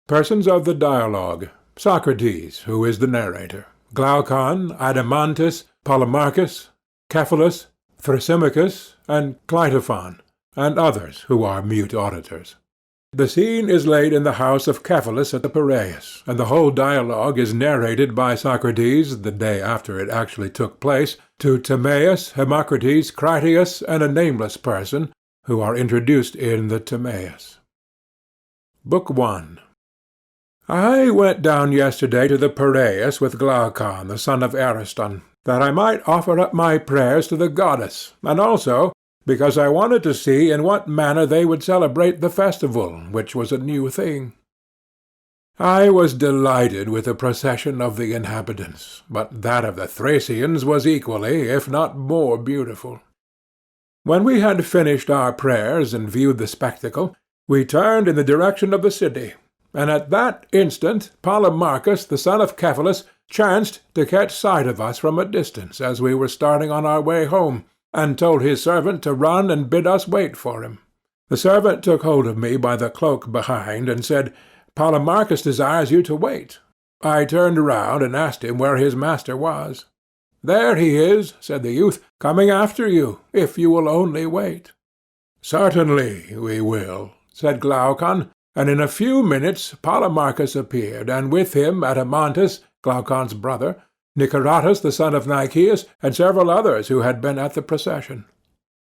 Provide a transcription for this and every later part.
Persons of the dialogue: Socrates, who is the narrator; Glaucon, Adeimantus, Polemarchus, Cephalus, Thrasymachus, and Cleitophon, and others who are mute auditors. The scene is laid in the house of Cephalus at the Piraeus, and the whole dialogue is narrated by Socrates, the day after it actually took place, to Timaeus, Hermocrates, Critias, and a nameless person, who are introduced in the Timaeus. Book 1. I went down yesterday to the Piraeus with Glaucon, the son of Ariston, that I might offer up my prayers to the goddess, and also because I wanted to see in what manner they would celebrate the festival, which was a new thing. I was delighted with the procession of the inhabitants, but that of the Thracians was equally, if not more, beautiful. When we had finished our prayers and viewed the spectacle, we turned in the direction of the city, and at that instant Polemarchus, the son of Cephalus, chanced to catch sight of us from a distance as we were starting on our way home, and told his servant to run and bid us wait for him. The servant took hold of me by the cloak behind, and said, "Polemarchus desires you to wait." I turned round and asked him where his master was. "There he is," said the youth, "coming after you, if you will only wait." "Certainly we will," said Glaucon, and in a few minutes Polemarchus appeared, and with him Adeimantus, Glaucon's brother, Niceratus the son of Nicias, and several others who had been at the procession.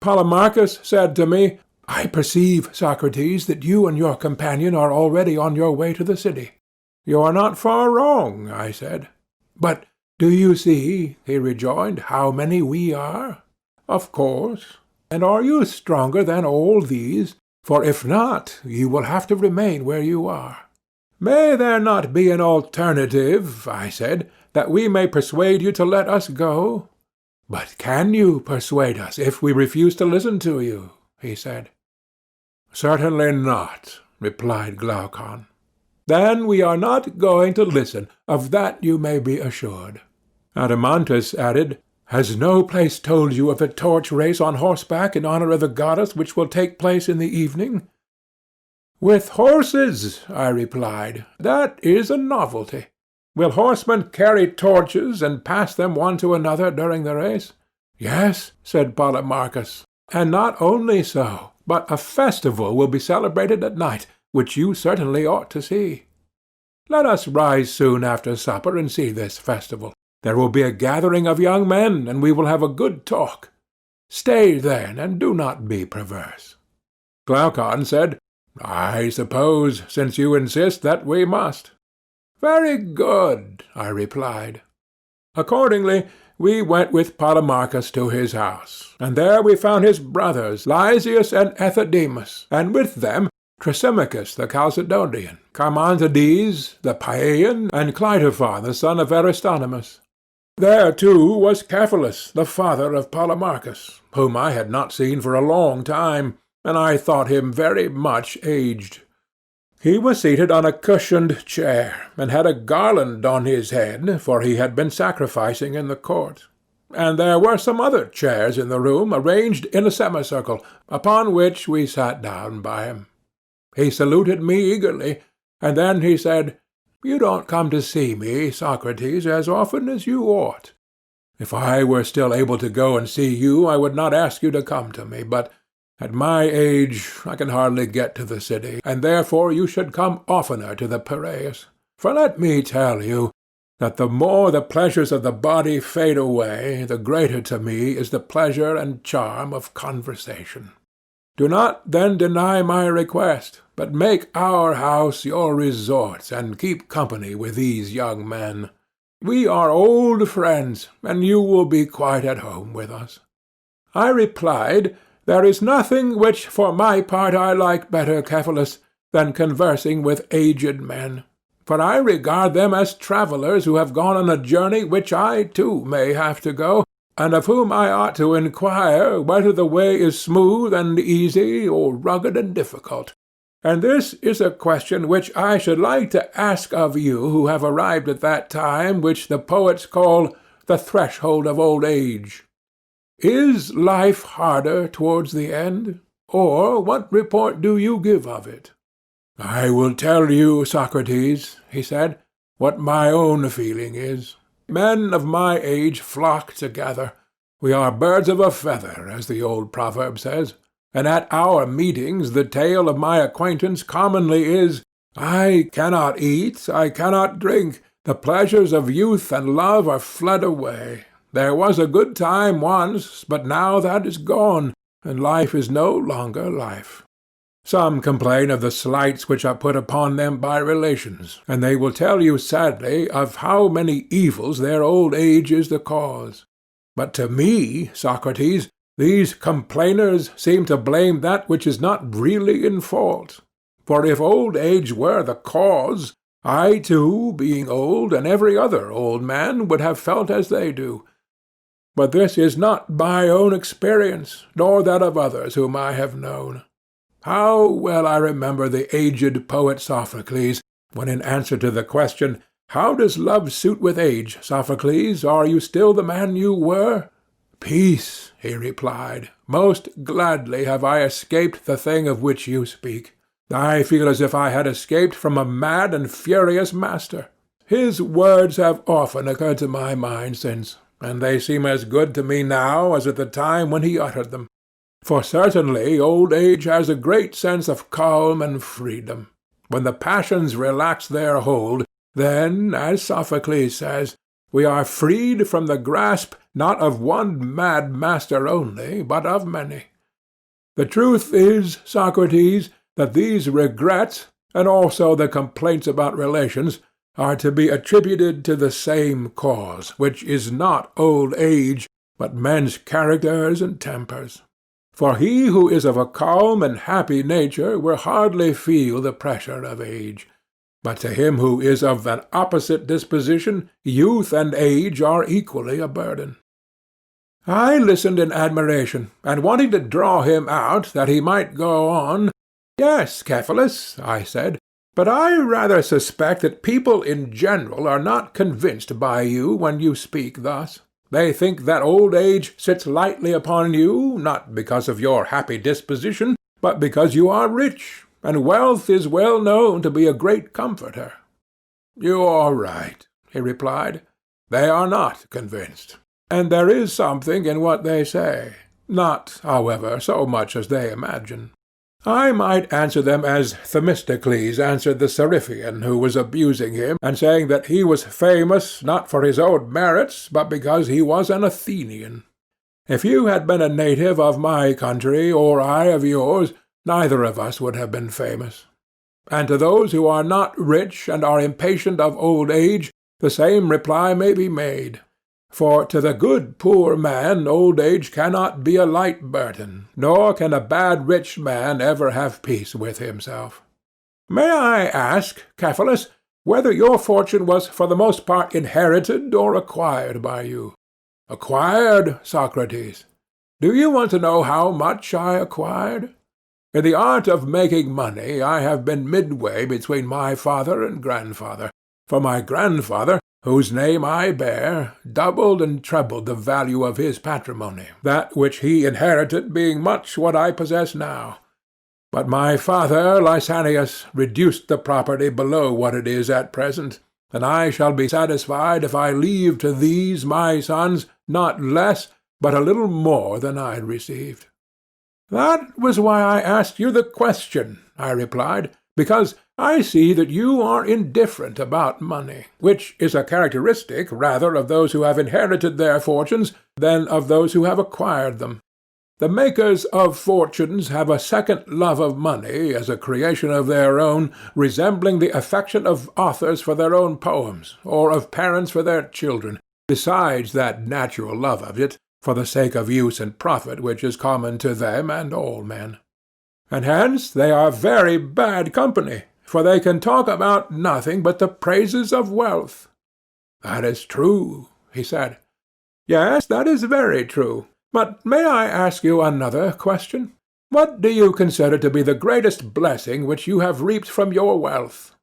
Polemarchus said to me, "I perceive, Socrates, that you and your companion are already on your way to the city." "You are not far wrong," I said. "But do you see," he rejoined, "how many we are?" "Of course." "And are you stronger than all these? For if not, you will have to remain where you are." "May there not be an alternative," I said, "that we may persuade you to let us go?" "But can you persuade us if we refuse to listen to you?" he said. "Certainly not," replied Glaucon. "Then we are not going to listen, of that you may be assured." Adeimantus added, "Has no place told you of a torch race on horseback in honor of the goddess which will take place in the evening?" "With horses," I replied. "That is a novelty. Will horsemen carry torches and pass them one to another during the race?" "Yes," said Polemarchus, "and not only so, but a festival will be celebrated at night, which you certainly ought to see. Let us rise soon after supper and see this festival. There will be a gathering of young men, and we will have a good talk. Stay then, and do not be perverse." Glaucon said, "I suppose, since you insist, that we must." "Very good," I replied. Accordingly, we went with Polemarchus to his house, and there we found his brothers Lysias and Euthydemus, and with them Thrasymachus the Chalcedonian, Charmantides the Paean, and Cleitophon the son of Aristonymus. There, too, was Cephalus, the father of Polemarchus, whom I had not seen for a long time, and I thought him very much aged. He was seated on a cushioned chair, and had a garland on his head, for he had been sacrificing in the court. And there were some other chairs in the room, arranged in a semicircle, upon which we sat down by him. He saluted me eagerly, and then he said, "You don't come to see me, Socrates, as often as you ought. If I were still able to go and see you, I would not ask you to come to me, but at my age I can hardly get to the city, and therefore you should come oftener to the Piraeus. For let me tell you that the more the pleasures of the body fade away, the greater to me is the pleasure and charm of conversation. Do not then deny my request, but make our house your resort, and keep company with these young men. We are old friends, and you will be quite at home with us." I replied, "There is nothing which for my part I like better, Cephalus, than conversing with aged men, for I regard them as travellers who have gone on a journey which I too may have to go, and of whom I ought to inquire whether the way is smooth and easy, or rugged and difficult. And this is a question which I should like to ask of you who have arrived at that time which the poets call the threshold of old age. Is life harder towards the end? Or what report do you give of it?" I will tell you, Socrates, he said, what my own feeling is. Men of my age flock together. We are birds of a feather, as the old proverb says, and at our meetings the tale of my acquaintance commonly is, I cannot eat, I cannot drink, the pleasures of youth and love are fled away. There was a good time once, but now that is gone, and life is no longer life. Some complain of the slights which are put upon them by relations, and they will tell you sadly of how many evils their old age is the cause. But to me, Socrates, these complainers seem to blame that which is not really in fault. For if old age were the cause, I too, being old, and every other old man, would have felt as they do. But this is not my own experience, nor that of others whom I have known. How well I remember the aged poet Sophocles, when in answer to the question, How does love suit with age, Sophocles? Are you still the man you were? Peace, he replied. Most gladly have I escaped the thing of which you speak. I feel as if I had escaped from a mad and furious master. His words have often occurred to my mind since, and they seem as good to me now as at the time when he uttered them. For certainly old age has a great sense of calm and freedom. When the passions relax their hold, then, as Sophocles says, we are freed from the grasp not of one mad master only, but of many. The truth is, Socrates, that these regrets, and also the complaints about relations, are to be attributed to the same cause, which is not old age, but men's characters and tempers. For he who is of a calm and happy nature will hardly feel the pressure of age. But to him who is of an opposite disposition, youth and age are equally a burden. I listened in admiration, and wanting to draw him out that he might go on, Yes, Cephalus, I said, but I rather suspect that people in general are not convinced by you when you speak thus. They think that old age sits lightly upon you, not because of your happy disposition, but because you are rich, and wealth is well known to be a great comforter. You are right, he replied. They are not convinced, and there is something in what they say, not, however, so much as they imagine. I might answer them as Themistocles answered the Seriphian who was abusing him, and saying that he was famous not for his own merits, but because he was an Athenian. If you had been a native of my country, or I of yours, neither of us would have been famous. And to those who are not rich and are impatient of old age, the same reply may be made. For to the good poor man old age cannot be a light burden, nor can a bad rich man ever have peace with himself. May I ask, Cephalus, whether your fortune was for the most part inherited or acquired by you? Acquired, Socrates. Do you want to know how much I acquired? In the art of making money I have been midway between my father and grandfather, for my grandfather, whose name I bear, doubled and trebled the value of his patrimony, that which he inherited being much what I possess now. But my father, Lysanias, reduced the property below what it is at present, and I shall be satisfied if I leave to these my sons not less, but a little more than I received. That was why I asked you the question, I replied, because I see that you are indifferent about money, which is a characteristic rather of those who have inherited their fortunes than of those who have acquired them. The makers of fortunes have a second love of money as a creation of their own, resembling the affection of authors for their own poems, or of parents for their children, besides that natural love of it, for the sake of use and profit which is common to them and all men. And hence they are very bad company, for they can talk about nothing but the praises of wealth. That is true, he said. Yes, that is very true. But may I ask you another question? What do you consider to be the greatest blessing which you have reaped from your wealth?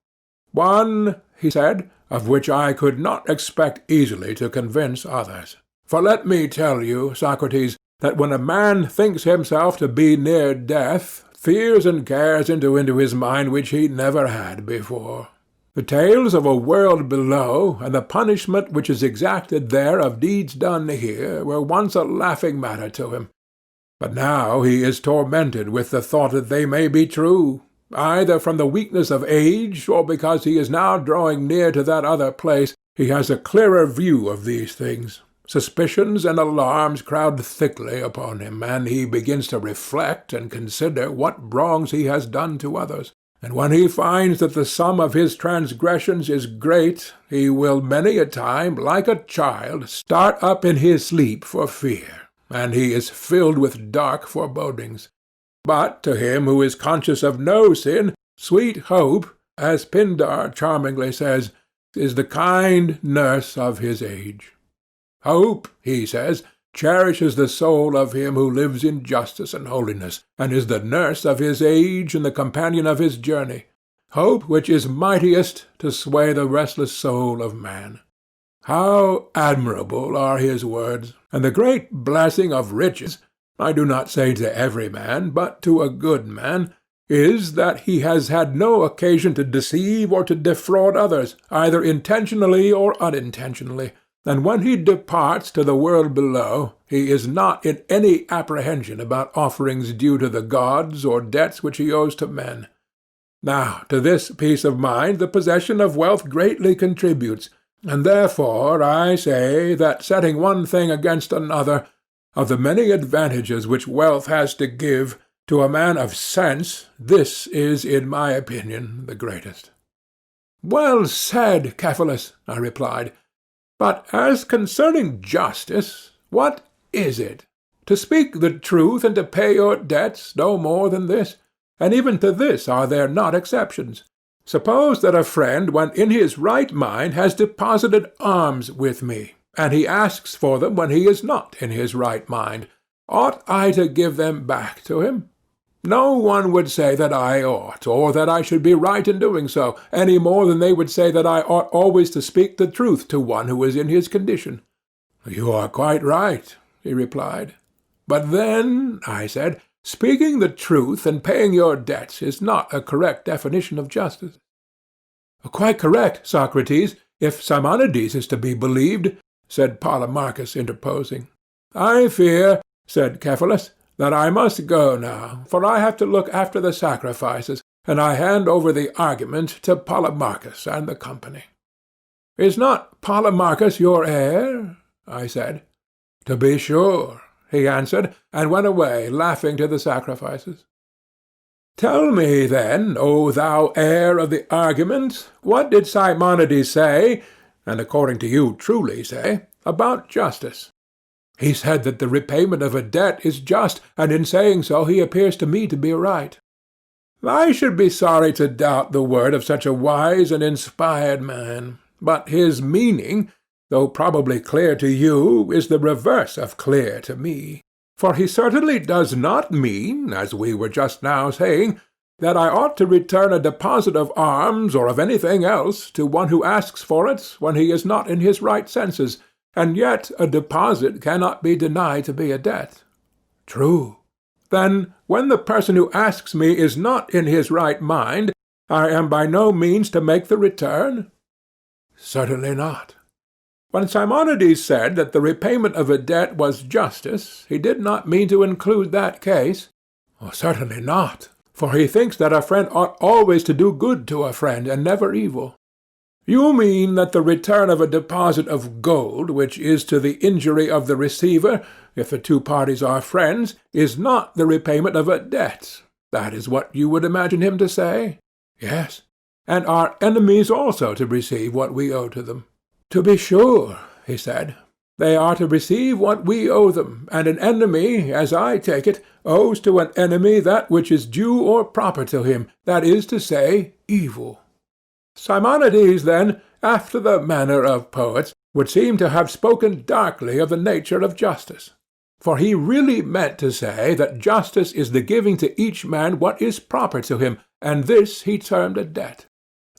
One, he said, of which I could not expect easily to convince others. For let me tell you, Socrates, that when a man thinks himself to be near death, fears and cares into his mind which he never had before. The tales of a world below, and the punishment which is exacted there of deeds done here, were once a laughing matter to him. But now he is tormented with the thought that they may be true, either from the weakness of age, or because he is now drawing near to that other place. He has a clearer view of these things. Suspicions and alarms crowd thickly upon him, and he begins to reflect and consider what wrongs he has done to others. And when he finds that the sum of his transgressions is great, he will many a time, like a child, start up in his sleep for fear, and he is filled with dark forebodings. But to him who is conscious of no sin, sweet hope, as Pindar charmingly says, is the kind nurse of his age. Hope, he says, cherishes the soul of him who lives in justice and holiness, and is the nurse of his age and the companion of his journey. Hope which is mightiest to sway the restless soul of man. How admirable are his words, and the great blessing of riches, I do not say to every man, but to a good man, is that he has had no occasion to deceive or to defraud others, either intentionally or unintentionally. And when he departs to the world below, he is not in any apprehension about offerings due to the gods or debts which he owes to men. Now, to this peace of mind the possession of wealth greatly contributes, and therefore I say that, setting one thing against another, of the many advantages which wealth has to give, to a man of sense this is, in my opinion, the greatest. Well said, Cephalus, I replied. But as concerning justice, what is it? To speak the truth and to pay your debts, no more than this, and even to this are there not exceptions. Suppose that a friend, when in his right mind, has deposited alms with me, and he asks for them when he is not in his right mind. Ought I to give them back to him? No one would say that I ought, or that I should be right in doing so, any more than they would say that I ought always to speak the truth to one who is in his condition. You are quite right, he replied. But then, I said, speaking the truth and paying your debts is not a correct definition of justice. Quite correct, Socrates, if Simonides is to be believed, said Polemarchus, interposing. I fear, said Cephalus, that I must go now, for I have to look after the sacrifices, and I hand over the argument to Polemarchus and the company. Is not Polemarchus your heir? I said. To be sure, he answered, and went away, laughing to the sacrifices. Tell me, then, O thou heir of the argument, what did Simonides say, and according to you truly say, about justice? He said that the repayment of a debt is just, and in saying so he appears to me to be right. I should be sorry to doubt the word of such a wise and inspired man, but his meaning, though probably clear to you, is the reverse of clear to me. For he certainly does not mean, as we were just now saying, that I ought to return a deposit of alms or of anything else to one who asks for it when he is not in his right senses, and yet a deposit cannot be denied to be a debt. True. Then, when the person who asks me is not in his right mind, I am by no means to make the return? Certainly not. When Simonides said that the repayment of a debt was justice, he did not mean to include that case. Certainly not, for he thinks that a friend ought always to do good to a friend, and never evil. You mean that the return of a deposit of gold, which is to the injury of the receiver, if the two parties are friends, is not the repayment of a debt. That is what you would imagine him to say? Yes. And are enemies also to receive what we owe to them? To be sure, he said. They are to receive what we owe them, and an enemy, as I take it, owes to an enemy that which is due or proper to him, that is to say, evil. Simonides, then, after the manner of poets, would seem to have spoken darkly of the nature of justice. For he really meant to say that justice is the giving to each man what is proper to him, and this he termed a debt.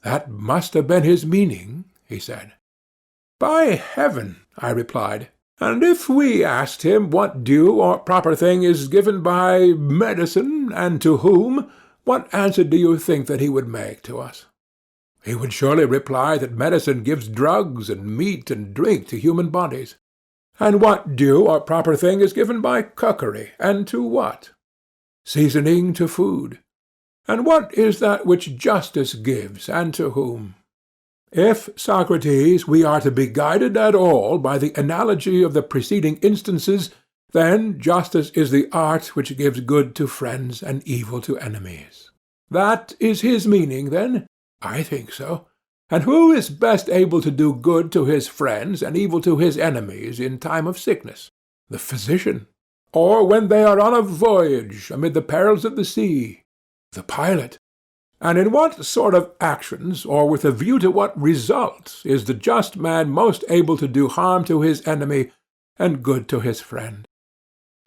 That must have been his meaning, he said. By heaven, I replied, And if we asked him what due or proper thing is given by medicine, and to whom, what answer do you think that he would make to us? He would surely reply that medicine gives drugs and meat and drink to human bodies. And what due or proper thing is given by cookery, and to what? Seasoning to food. And what is that which justice gives, and to whom? If, Socrates, we are to be guided at all by the analogy of the preceding instances, then justice is the art which gives good to friends and evil to enemies. That is his meaning, then? I think so. And who is best able to do good to his friends and evil to his enemies in time of sickness? The physician. Or when they are on a voyage amid the perils of the sea? The pilot. And in what sort of actions, or with a view to what result, is the just man most able to do harm to his enemy and good to his friend?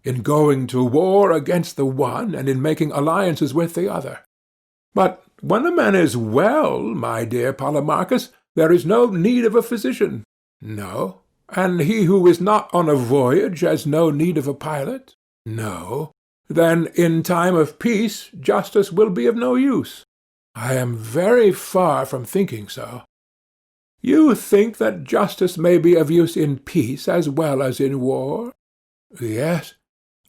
In going to war against the one, and in making alliances with the other. But when a man is well, my dear Polemarchus, there is no need of a physician. No. And he who is not on a voyage has no need of a pilot? No. Then in time of peace justice will be of no use. I am very far from thinking so. You think that justice may be of use in peace as well as in war? Yes.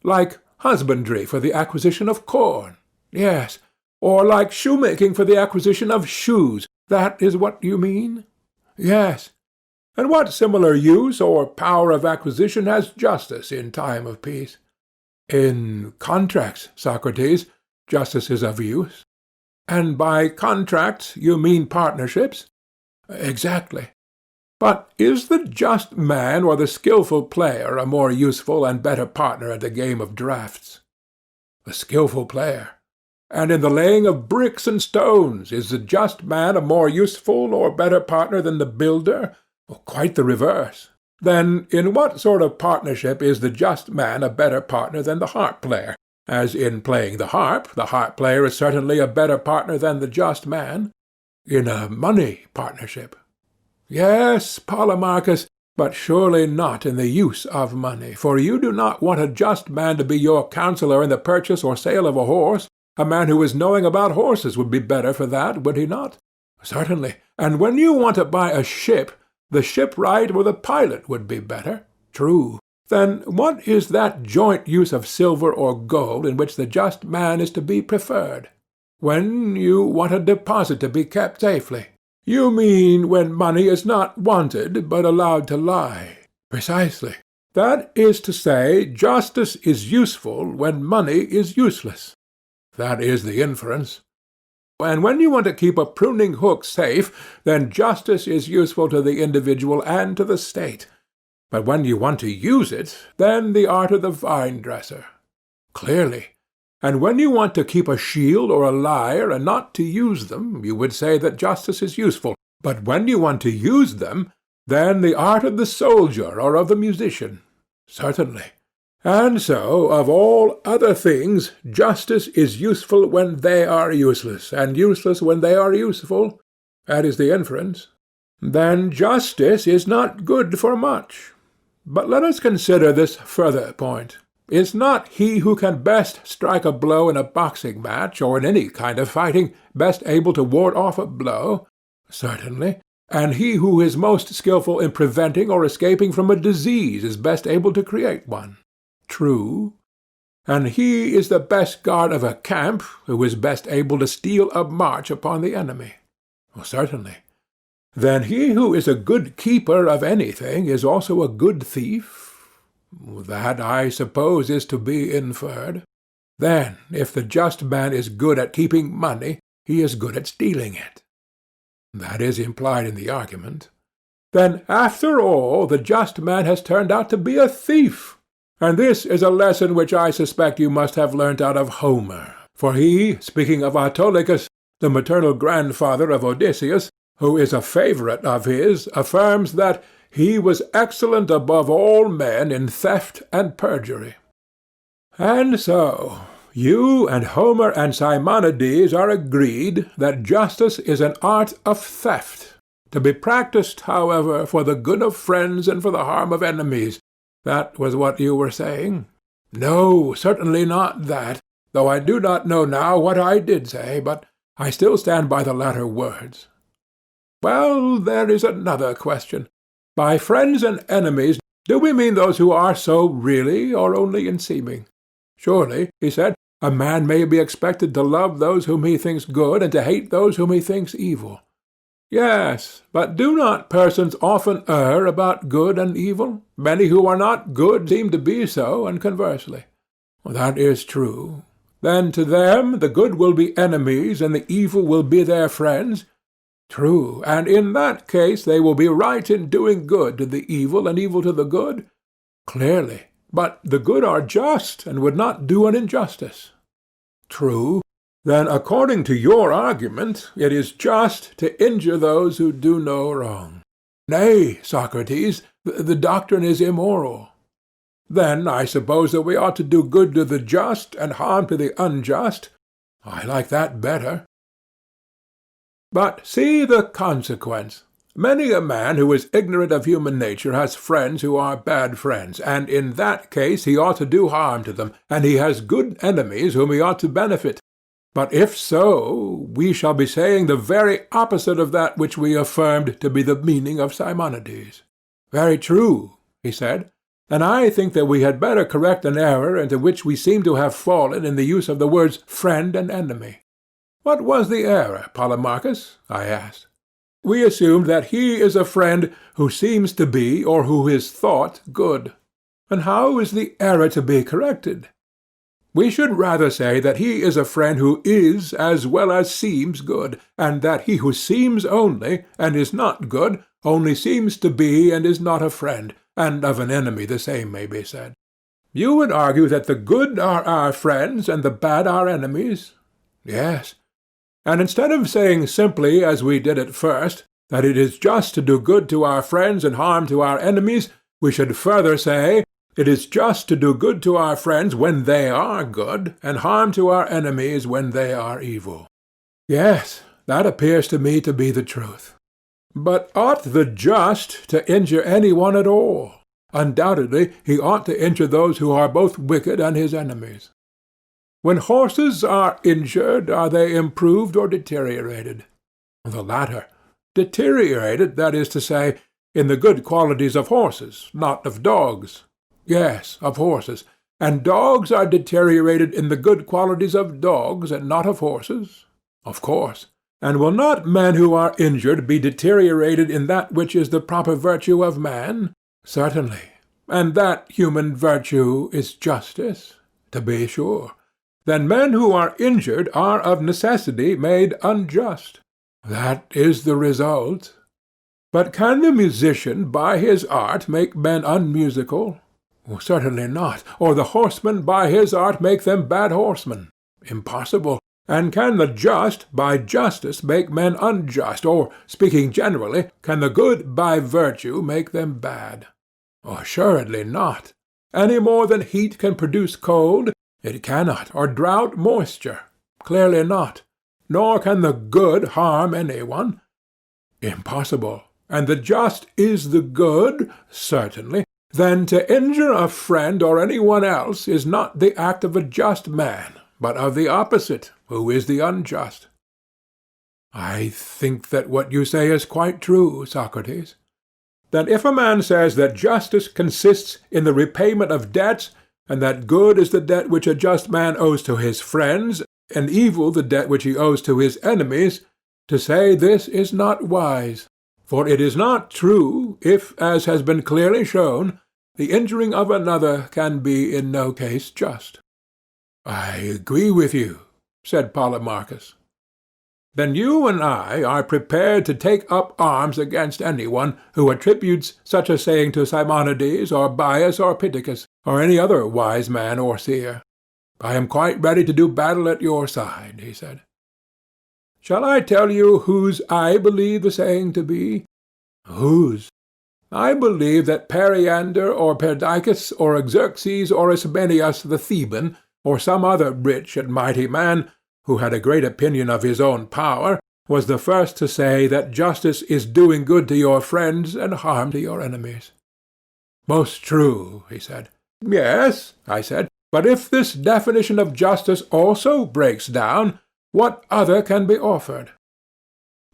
Like husbandry for the acquisition of corn? Yes. Or like shoemaking for the acquisition of shoes? That is what you mean? Yes. And what similar use or power of acquisition has justice in time of peace? In contracts, Socrates, justice is of use. And by contracts you mean partnerships? Exactly. But is the just man or the skilful player a more useful and better partner at the game of draughts? The skilful player. And in the laying of bricks and stones, is the just man a more useful or better partner than the builder? Quite the reverse. Then in what sort of partnership is the just man a better partner than the harp player? As in playing the harp player is certainly a better partner than the just man. In a money partnership. Yes, Polemarchus, but surely not in the use of money, for you do not want a just man to be your counselor in the purchase or sale of a horse. A man who is knowing about horses would be better for that, would he not? Certainly. And when you want to buy a ship, the shipwright or the pilot would be better. True. Then what is that joint use of silver or gold in which the just man is to be preferred? When you want a deposit to be kept safely. You mean when money is not wanted, but allowed to lie. Precisely. That is to say, justice is useful when money is useless. That is the inference. And when you want to keep a pruning hook safe, then justice is useful to the individual and to the state. But when you want to use it, then the art of the vine-dresser. Clearly. And when you want to keep a shield or a lyre and not to use them, you would say that justice is useful. But when you want to use them, then the art of the soldier or of the musician. Certainly. And so, of all other things, justice is useful when they are useless, and useless when they are useful. That is the inference. Then justice is not good for much. But let us consider this further point. Is not he who can best strike a blow in a boxing match, or in any kind of fighting, best able to ward off a blow? Certainly. And he who is most skilful in preventing or escaping from a disease is best able to create one. True. And he is the best guard of a camp who is best able to steal a march upon the enemy. Certainly. Then he who is a good keeper of anything is also a good thief? That, I suppose, is to be inferred. Then, if the just man is good at keeping money, he is good at stealing it. That is implied in the argument. Then, after all, the just man has turned out to be a thief. And this is a lesson which I suspect you must have learnt out of Homer. For he, speaking of Autolycus, the maternal grandfather of Odysseus, who is a favourite of his, affirms that he was excellent above all men in theft and perjury. And so, you and Homer and Simonides are agreed that justice is an art of theft, to be practised, however, for the good of friends and for the harm of enemies, That was what you were saying? No, certainly not that, though I do not know now what I did say, but I still stand by the latter words. Well, there is another question. By friends and enemies, do we mean those who are so really, or only in seeming? Surely, he said, a man may be expected to love those whom he thinks good, and to hate those whom he thinks evil. Yes, but do not persons often err about good and evil? Many who are not good seem to be so, and conversely. That is true. Then to them the good will be enemies, and the evil will be their friends? True, and in that case they will be right in doing good to the evil and evil to the good? Clearly, but the good are just, and would not do an injustice. True. Then according to your argument, it is just to injure those who do no wrong. Nay, Socrates, the doctrine is immoral. Then I suppose that we ought to do good to the just and harm to the unjust. I like that better. But see the consequence. Many a man who is ignorant of human nature has friends who are bad friends, and in that case he ought to do harm to them, and he has good enemies whom he ought to benefit. But if so, we shall be saying the very opposite of that which we affirmed to be the meaning of Simonides. Very true, he said, and I think that we had better correct an error into which we seem to have fallen in the use of the words friend and enemy. What was the error, Polemarchus? I asked. We assumed that he is a friend who seems to be, or who is thought, good. And how is the error to be corrected? We should rather say that he is a friend who is as well as seems good, and that he who seems only, and is not good, only seems to be and is not a friend, and of an enemy the same may be said. You would argue that the good are our friends and the bad our enemies? Yes. And instead of saying simply, as we did at first, that it is just to do good to our friends and harm to our enemies, we should further say, it is just to do good to our friends when they are good, and harm to our enemies when they are evil. Yes, that appears to me to be the truth. But ought the just to injure any one at all? Undoubtedly he ought to injure those who are both wicked and his enemies. When horses are injured, are they improved or deteriorated? The latter. Deteriorated, that is to say, in the good qualities of horses, not of dogs. Yes, of horses. And dogs are deteriorated in the good qualities of dogs, and not of horses? Of course. And will not men who are injured be deteriorated in that which is the proper virtue of man? Certainly. And that human virtue is justice? To be sure. Then men who are injured are of necessity made unjust. That is the result. But can the musician by his art make men unmusical? Certainly not. Or the horseman by his art make them bad horsemen? Impossible. And can the just by justice make men unjust? Or, speaking generally, can the good by virtue make them bad? Assuredly not. Any more than heat can produce cold, it cannot, or drought moisture. Clearly not. Nor can the good harm any one. Impossible. And the just is the good? Certainly. Then to injure a friend or any one else is not the act of a just man, but of the opposite, who is the unjust. I think that what you say is quite true, Socrates. Then if a man says that justice consists in the repayment of debts, and that good is the debt which a just man owes to his friends, and evil the debt which he owes to his enemies, to say this is not wise. For it is not true, if, as has been clearly shown, the injuring of another can be in no case just. I agree with you, said Polemarchus. Then you and I are prepared to take up arms against anyone who attributes such a saying to Simonides, or Bias, or Pittacus, or any other wise man or seer. I am quite ready to do battle at your side, he said. Shall I tell you whose I believe the saying to be? Whose? I believe that Periander, or Perdiccas, or Xerxes, or Ismenias the Theban, or some other rich and mighty man, who had a great opinion of his own power, was the first to say that justice is doing good to your friends and harm to your enemies. Most true, he said. Yes, I said, but if this definition of justice also breaks down, what other can be offered?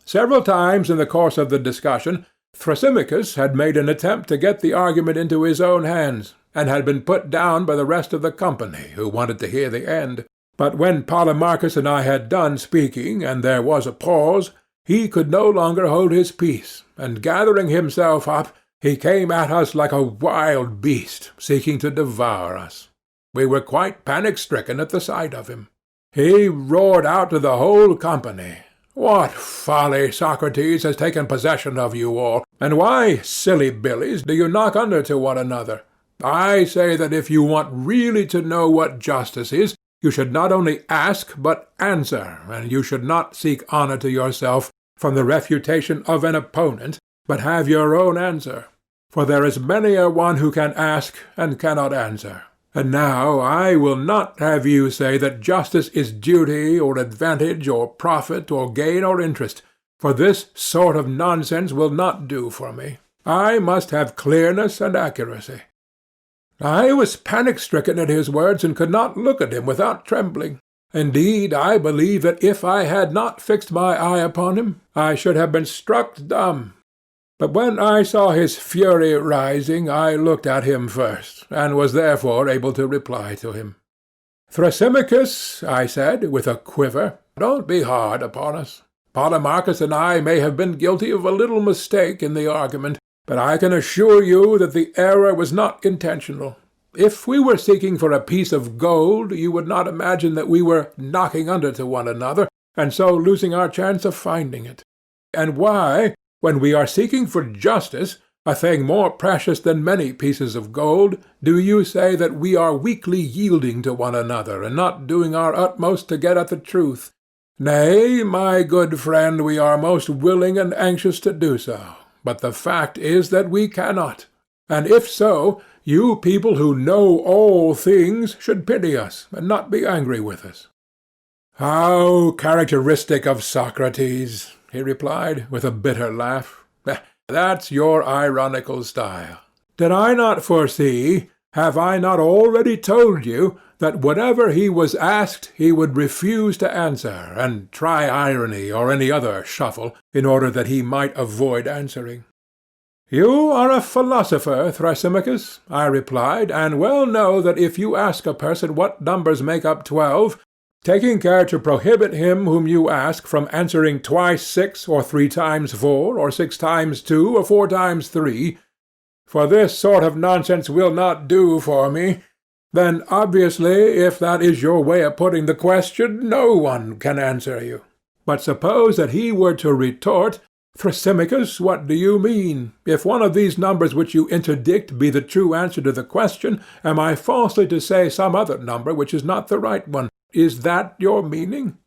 Several times in the course of the discussion, Thrasymachus had made an attempt to get the argument into his own hands, and had been put down by the rest of the company, who wanted to hear the end. But when Polemarchus and I had done speaking, and there was a pause, he could no longer hold his peace, and gathering himself up, he came at us like a wild beast, seeking to devour us. We were quite panic-stricken at the sight of him. He roared out to the whole company, "What folly, Socrates, has taken possession of you all, and why, silly billies, do you knock under to one another? I say that if you want really to know what justice is, you should not only ask but answer, and you should not seek honor to yourself from the refutation of an opponent, but have your own answer. For there is many a one who can ask and cannot answer. And now I will not have you say that justice is duty or advantage or profit or gain or interest, for this sort of nonsense will not do for me. I must have clearness and accuracy." I was panic-stricken at his words, and could not look at him without trembling. Indeed, I believe that if I had not fixed my eye upon him, I should have been struck dumb. But when I saw his fury rising, I looked at him first, and was therefore able to reply to him. "Thrasymachus," I said, with a quiver, "don't be hard upon us. Polemarchus and I may have been guilty of a little mistake in the argument, but I can assure you that the error was not intentional. If we were seeking for a piece of gold, you would not imagine that we were knocking under to one another, and so losing our chance of finding it. And why, when we are seeking for justice, a thing more precious than many pieces of gold, do you say that we are weakly yielding to one another, and not doing our utmost to get at the truth? Nay, my good friend, we are most willing and anxious to do so, but the fact is that we cannot. And if so, you people who know all things should pity us, and not be angry with us." "How characteristic of Socrates," he replied, with a bitter laugh. "That's your ironical style. Did I not foresee, have I not already told you, that whatever he was asked he would refuse to answer, and try irony or any other shuffle, in order that he might avoid answering?" "You are a philosopher, Thrasymachus," I replied, "and well know that if you ask a person what numbers make up 12, taking care to prohibit him whom you ask from answering twice 6, or 3 times 4, or 6 times 2, or 4 times 3, for this sort of nonsense will not do for me, then obviously, if that is your way of putting the question, no one can answer you. But suppose that he were to retort, 'Thrasymachus, what do you mean? If one of these numbers which you interdict be the true answer to the question, am I falsely to say some other number which is not the right one? Is that your meaning?'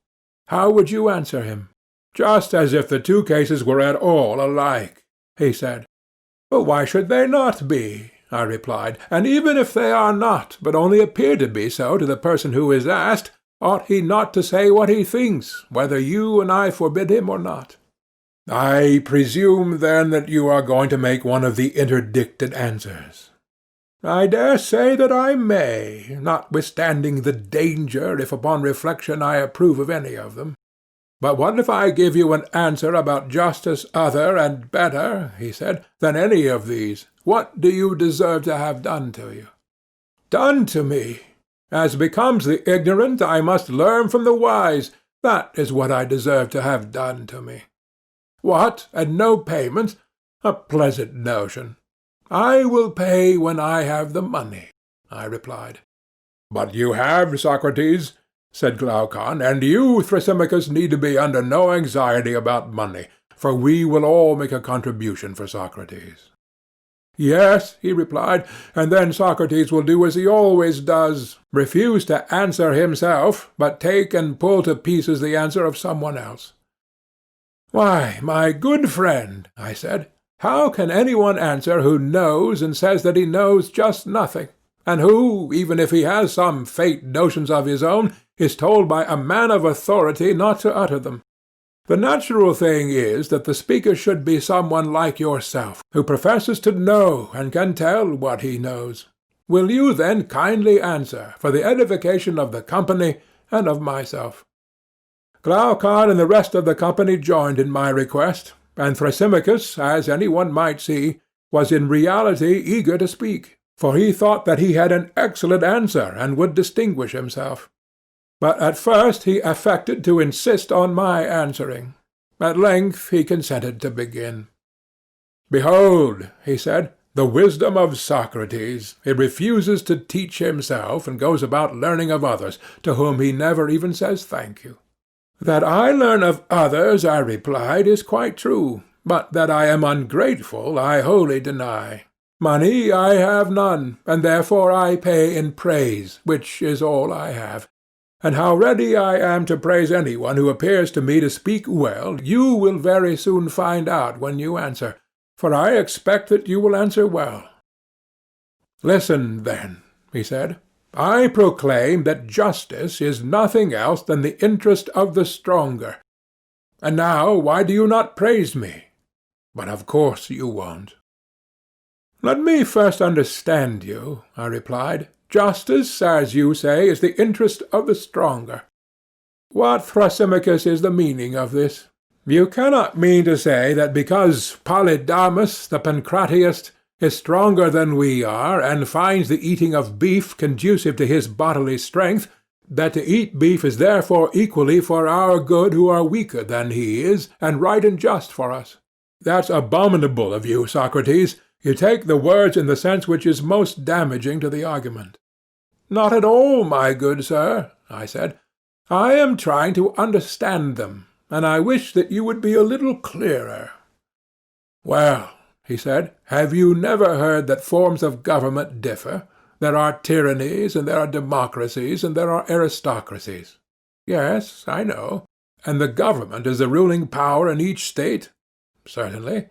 How would you answer him?" "Just as if the two cases were at all alike," he said. "But why should they not be?" I replied. "And even if they are not, but only appear to be so to the person who is asked, ought he not to say what he thinks, whether you and I forbid him or not?" "I presume, then, that you are going to make one of the interdicted answers." "I dare say that I may, notwithstanding the danger, if upon reflection I approve of any of them. But what if I give you an answer about justice other and better," he said, "than any of these? What do you deserve to have done to you?" "Done to me? As becomes the ignorant, I must learn from the wise. That is what I deserve to have done to me." "What, and no payment? A pleasant notion." "I will pay when I have the money," I replied. "But you have, Socrates," said Glaucon, "and you, Thrasymachus, need to be under no anxiety about money, for we will all make a contribution for Socrates." "Yes," he replied, "and then Socrates will do as he always does, refuse to answer himself, but take and pull to pieces the answer of someone else." "Why, my good friend," I said, "how can any one answer who knows and says that he knows just nothing, and who, even if he has some faint notions of his own, is told by a man of authority not to utter them? The natural thing is that the speaker should be someone like yourself, who professes to know and can tell what he knows. Will you then kindly answer, for the edification of the company and of myself?" Glaucon and the rest of the company joined in my request, and Thrasymachus, as any one might see, was in reality eager to speak, for he thought that he had an excellent answer and would distinguish himself. But at first he affected to insist on my answering. At length he consented to begin. "Behold," he said, "the wisdom of Socrates. He refuses to teach himself, and goes about learning of others, to whom he never even says thank you." "That I learn of others," I replied, "is quite true, but that I am ungrateful I wholly deny. Money I have none, and therefore I pay in praise, which is all I have. And how ready I am to praise any one who appears to me to speak well, you will very soon find out when you answer, for I expect that you will answer well." "Listen, then," he said. "I proclaim that justice is nothing else than the interest of the stronger. And now why do you not praise me? But of course you won't." "Let me first understand you," I replied. "Justice, as you say, is the interest of the stronger. What, Thrasymachus, is the meaning of this? You cannot mean to say that because Polydamas the Pancratiast is stronger than we are, and finds the eating of beef conducive to his bodily strength, that to eat beef is therefore equally for our good who are weaker than he is, and right and just for us. That's abominable of you, Socrates. You take the words in the sense which is most damaging to the argument." "Not at all, my good sir," I said. "I am trying to understand them, and I wish that you would be a little clearer." "Well," he said, "have you never heard that forms of government differ? There are tyrannies, and there are democracies, and there are aristocracies." "Yes, I know." "And the government is the ruling power in each state?" "Certainly."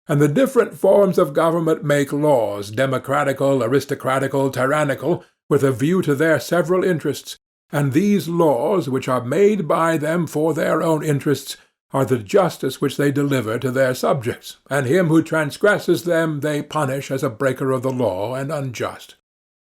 "And the different forms of government make laws, democratical, aristocratical, tyrannical, with a view to their several interests, and these laws, which are made by them for their own interests, are the justice which they deliver to their subjects, and him who transgresses them they punish as a breaker of the law and unjust.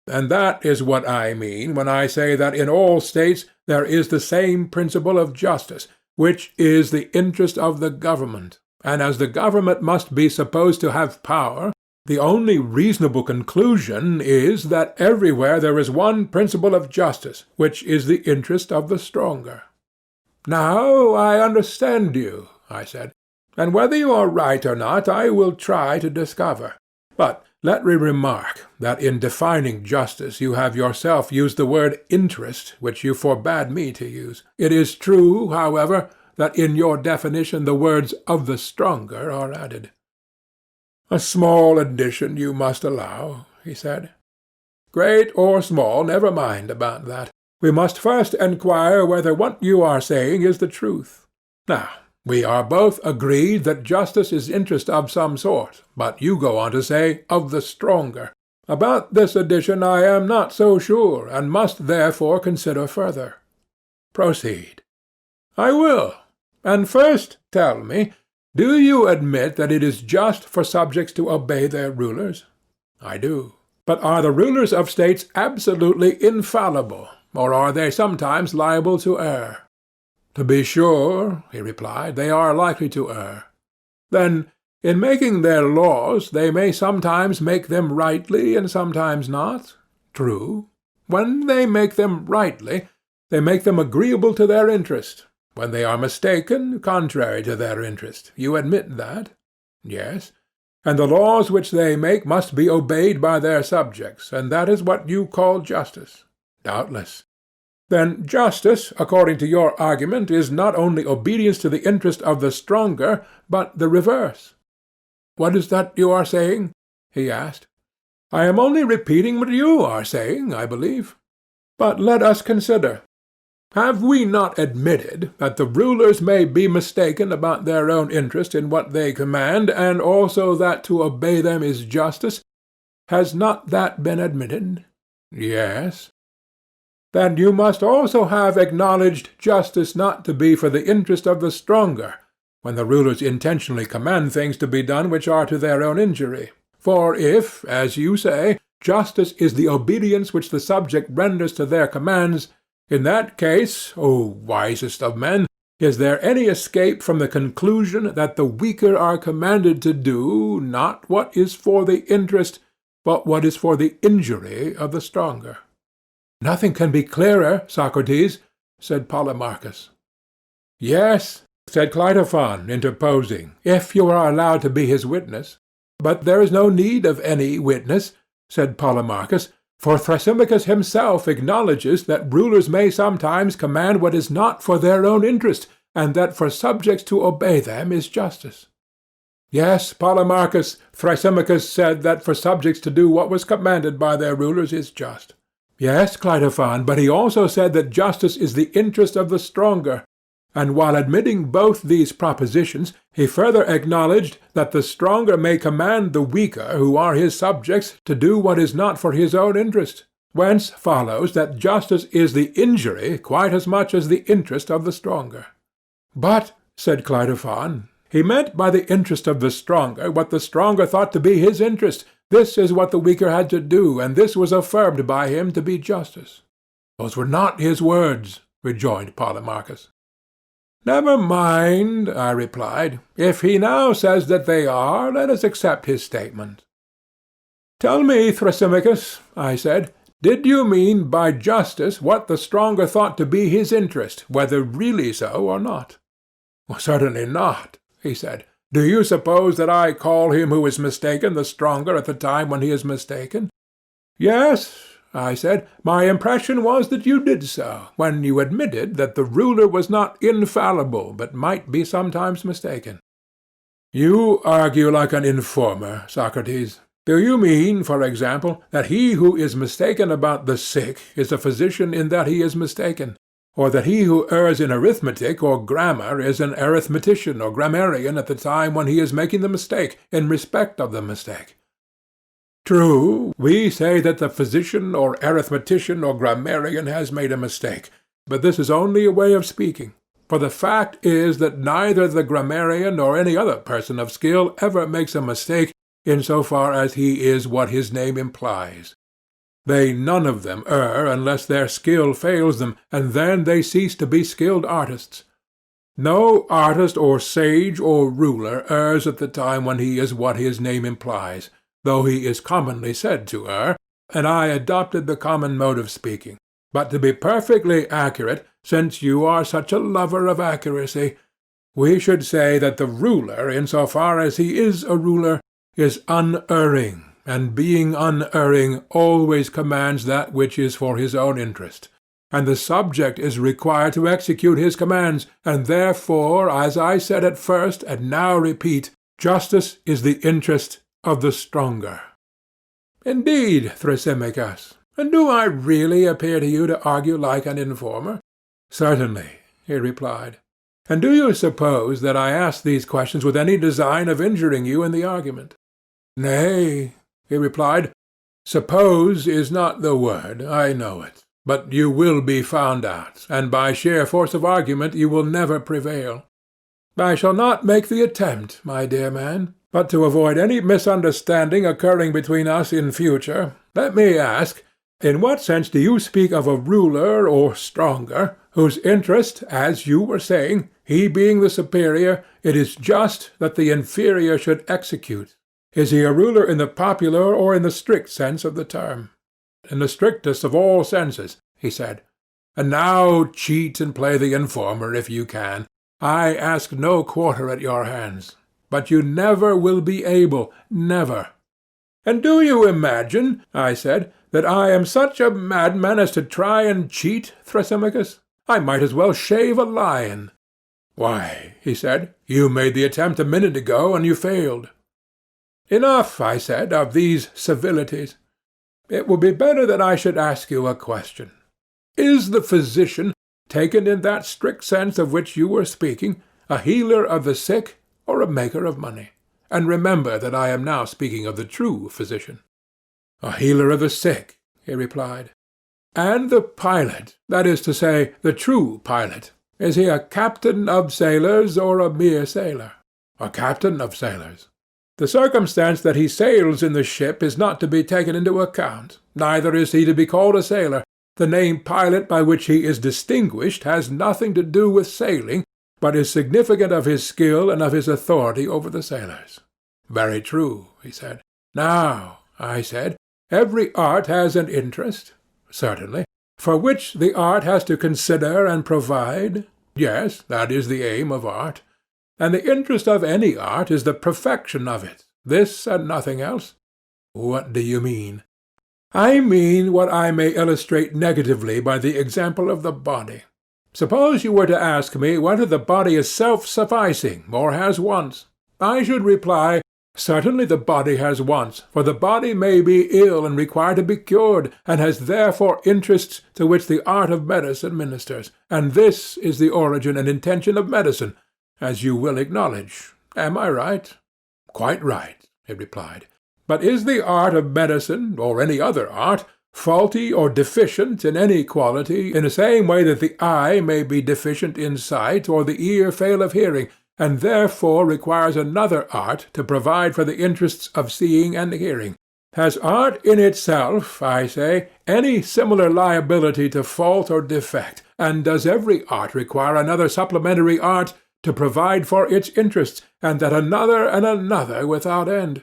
And that is what I mean when I say that in all states there is the same principle of justice, which is the interest of the government. And as the government must be supposed to have power, the only reasonable conclusion is that everywhere there is one principle of justice, which is the interest of the stronger." "Now I understand you," I said, "and whether you are right or not I will try to discover. But let me remark that in defining justice you have yourself used the word interest, which you forbade me to use. It is true, however, that in your definition the words of the stronger are added." "A small addition you must allow," he said. "Great or small, never mind about that. We must first enquire whether what you are saying is the truth. Now, we are both agreed that justice is interest of some sort, but you go on to say of the stronger. About this addition I am not so sure, and must therefore consider further." "Proceed." "I will. And first tell me, do you admit that it is just for subjects to obey their rulers?" "I do." "But are the rulers of states absolutely infallible, or are they sometimes liable to err?" "To be sure," he replied, "they are likely to err." "Then, in making their laws, they may sometimes make them rightly and sometimes not?" "True." "When they make them rightly, they make them agreeable to their interest. When they are mistaken, contrary to their interest. You admit that?" "Yes." "And the laws which they make must be obeyed by their subjects, and that is what you call justice?" "Doubtless." "Then justice, according to your argument, is not only obedience to the interest of the stronger, but the reverse." "What is that you are saying?" he asked. "I am only repeating what you are saying, I believe. But let us consider. Have we not admitted that the rulers may be mistaken about their own interest in what they command, and also that to obey them is justice? Has not that been admitted?" "Yes." then you must also have acknowledged justice not to be for the interest of the stronger, when the rulers intentionally command things to be done which are to their own injury. For if, as you say, justice is the obedience which the subject renders to their commands, in that case, O wisest of men, is there any escape from the conclusion that the weaker are commanded to do, not what is for the interest, but what is for the injury of the stronger? Nothing can be clearer, Socrates, said Polemarchus. Yes, said Cleitophon, interposing, if you are allowed to be his witness. But there is no need of any witness, said Polemarchus, for Thrasymachus himself acknowledges that rulers may sometimes command what is not for their own interest, and that for subjects to obey them is justice. Yes, Polemarchus, Thrasymachus said that for subjects to do what was commanded by their rulers is just. Yes, Cleitophon, but he also said that justice is the interest of the stronger, and while admitting both these propositions, he further acknowledged that the stronger may command the weaker, who are his subjects, to do what is not for his own interest, whence follows that justice is the injury quite as much as the interest of the stronger. But, said Cleitophon, he meant by the interest of the stronger what the stronger thought to be his interest. This is what the weaker had to do, and this was affirmed by him to be justice. Those were not his words, rejoined Polemarchus. Never mind, I replied. If he now says that they are, let us accept his statement. Tell me, Thrasymachus, I said, did you mean by justice what the stronger thought to be his interest, whether really so or not? Well, certainly not, he said. Do you suppose that I call him who is mistaken the stronger at the time when he is mistaken? Yes, I said, my impression was that you did so, when you admitted that the ruler was not infallible, but might be sometimes mistaken. You argue like an informer, Socrates. Do you mean, for example, that he who is mistaken about the sick is a physician in that he is mistaken, or that he who errs in arithmetic or grammar is an arithmetician or grammarian at the time when he is making the mistake, in respect of the mistake? True, we say that the physician or arithmetician or grammarian has made a mistake, but this is only a way of speaking, for the fact is that neither the grammarian nor any other person of skill ever makes a mistake in so far as he is what his name implies. They none of them err unless their skill fails them, and then they cease to be skilled artists. No artist or sage or ruler errs at the time when he is what his name implies, though he is commonly said to err, and I adopted the common mode of speaking. But to be perfectly accurate, since you are such a lover of accuracy, we should say that the ruler, in so far as he is a ruler, is unerring, and being unerring always commands that which is for his own interest, and the subject is required to execute his commands, and therefore, as I said at first and now repeat, justice is the interest of the stronger. Indeed, Thrasymachus, and do I really appear to you to argue like an informer? Certainly, he replied. And do you suppose that I ask these questions with any design of injuring you in the argument? Nay, he replied, suppose is not the word, I know it, but you will be found out, and by sheer force of argument you will never prevail. I shall not make the attempt, my dear man. But to avoid any misunderstanding occurring between us in future, let me ask, in what sense do you speak of a ruler or stronger, whose interest, as you were saying, he being the superior, it is just that the inferior should execute? Is he a ruler in the popular or in the strict sense of the term? In the strictest of all senses, he said. And now cheat and play the informer if you can. I ask no quarter at your hands. But you never will be able, never. And do you imagine, I said, that I am such a madman as to try and cheat, Thrasymachus? I might as well shave a lion. Why, he said, you made the attempt a minute ago, and you failed. Enough, I said, of these civilities. It would be better that I should ask you a question. Is the physician, taken in that strict sense of which you were speaking, a healer of the sick, or a maker of money? And remember that I am now speaking of the true physician. A healer of the sick, he replied. And the pilot, that is to say, the true pilot, is he a captain of sailors or a mere sailor? A captain of sailors. The circumstance that he sails in the ship is not to be taken into account, neither is he to be called a sailor. The name pilot by which he is distinguished has nothing to do with sailing, but is significant of his skill and of his authority over the sailors. Very true, he said. Now, I said, every art has an interest. Certainly. For which the art has to consider and provide? Yes, that is the aim of art. And the interest of any art is the perfection of it, this and nothing else. What do you mean? I mean what I may illustrate negatively by the example of the body. Suppose you were to ask me whether the body is self-sufficing or has wants. I should reply, certainly the body has wants, for the body may be ill and require to be cured, and has therefore interests to which the art of medicine ministers, and this is the origin and intention of medicine, as you will acknowledge. Am I right? Quite right, he replied. But is the art of medicine, or any other art, faulty or deficient in any quality, in the same way that the eye may be deficient in sight, or the ear fail of hearing, and therefore requires another art to provide for the interests of seeing and hearing? Has art in itself, I say, any similar liability to fault or defect, and does every art require another supplementary art to provide for its interests, and that another and another without end?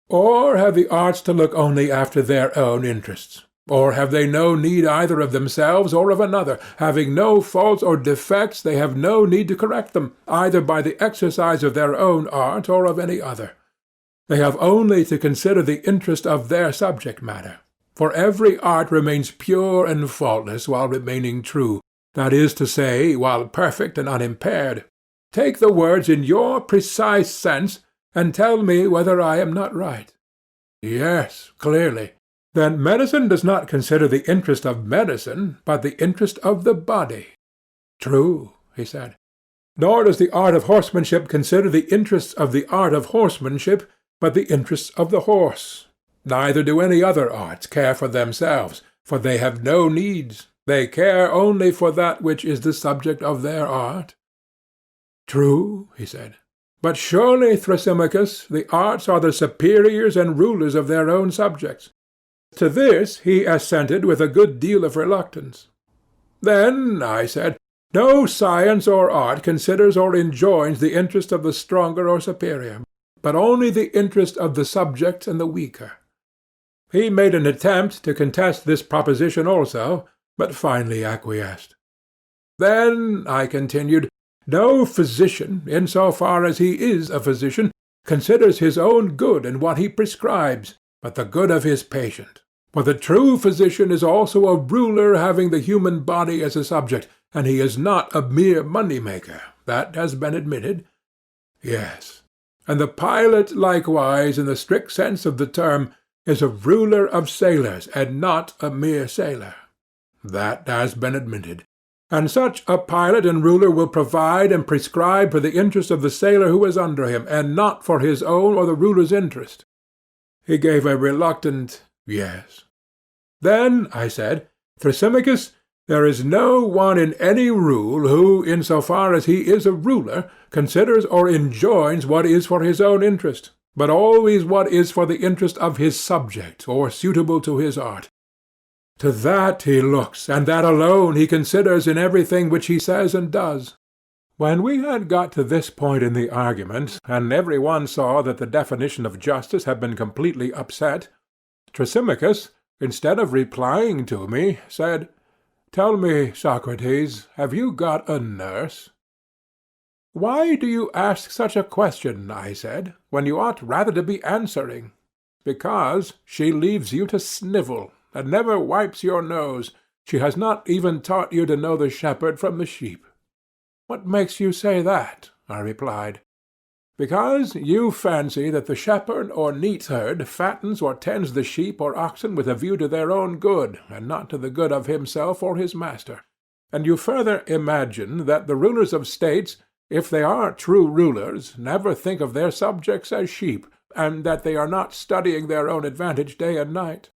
Or have the arts to look only after their own interests? Or have they no need either of themselves or of another? Having no faults or defects, they have no need to correct them, either by the exercise of their own art or of any other. They have only to consider the interest of their subject matter. For every art remains pure and faultless while remaining true, that is to say, while perfect and unimpaired. Take the words in your precise sense, and tell me whether I am not right. Yes, clearly. Then medicine does not consider the interest of medicine, but the interest of the body. True, he said. Nor does the art of horsemanship consider the interests of the art of horsemanship, but the interests of the horse. Neither do any other arts care for themselves, for they have no needs. They care only for that which is the subject of their art. True, he said. But surely, Thrasymachus, the arts are the superiors and rulers of their own subjects. To this he assented with a good deal of reluctance. Then, I said, no science or art considers or enjoins the interest of the stronger or superior, but only the interest of the subject and the weaker. He made an attempt to contest this proposition also, but finally acquiesced. Then, I continued, no physician, in so far as he is a physician, considers his own good and what he prescribes, but the good of his patient. For the true physician is also a ruler having the human body as a subject, and he is not a mere money-maker. That has been admitted. Yes. And the pilot likewise, in the strict sense of the term, is a ruler of sailors, and not a mere sailor. That has been admitted. And such a pilot and ruler will provide and prescribe for the interest of the sailor who is under him, and not for his own or the ruler's interest. He gave a reluctant yes. Then, I said, Thrasymachus, there is no one in any rule who, in so far as he is a ruler, considers or enjoins what is for his own interest, but always what is for the interest of his subject, or suitable to his art. To that he looks, and that alone he considers in everything which he says and does. When we had got to this point in the argument, and every one saw that the definition of justice had been completely upset, Thrasymachus, instead of replying to me, said, "Tell me, Socrates, have you got a nurse?" "Why do you ask such a question," I said, "when you ought rather to be answering?" "Because she leaves you to snivel, and never wipes your nose. She has not even taught you to know the shepherd from the sheep." "What makes you say that?" I replied. "Because you fancy that the shepherd or neatherd fattens or tends the sheep or oxen with a view to their own good, and not to the good of himself or his master. And you further imagine that the rulers of states, if they are true rulers, never think of their subjects as sheep, and that they are not studying their own advantage day and night.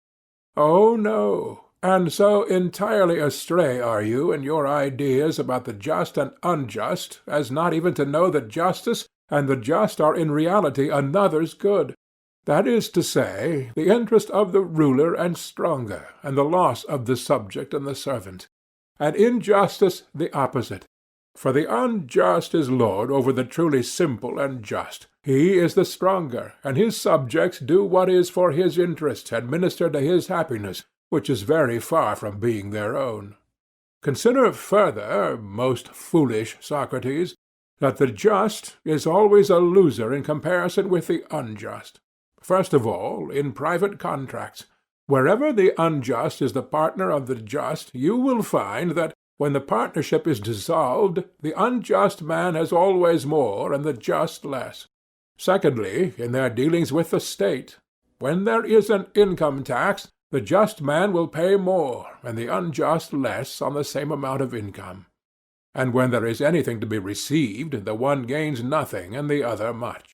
Oh, no. And so entirely astray are you in your ideas about the just and unjust as not even to know that justice and the just are in reality another's good. That is to say, the interest of the ruler and stronger, and the loss of the subject and the servant. And injustice the opposite. For the unjust is lord over the truly simple and just. He is the stronger, and his subjects do what is for his interest and minister to his happiness, which is very far from being their own. Consider further, most foolish Socrates, that the just is always a loser in comparison with the unjust. First of all, in private contracts. Wherever the unjust is the partner of the just, you will find that, when the partnership is dissolved, the unjust man has always more and the just less. Secondly, in their dealings with the state. When there is an income tax, the just man will pay more, and the unjust less on the same amount of income. And when there is anything to be received, the one gains nothing and the other much.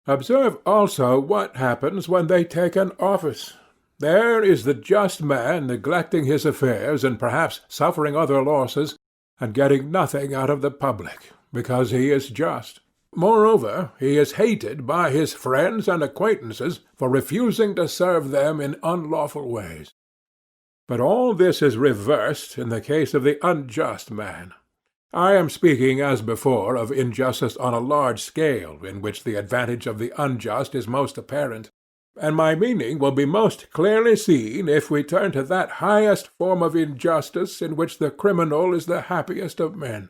Observe also what happens when they take an office. There is the just man neglecting his affairs and perhaps suffering other losses, and getting nothing out of the public, because he is just. Moreover, he is hated by his friends and acquaintances for refusing to serve them in unlawful ways. But all this is reversed in the case of the unjust man. I am speaking, as before, of injustice on a large scale, in which the advantage of the unjust is most apparent. And my meaning will be most clearly seen if we turn to that highest form of injustice in which the criminal is the happiest of men,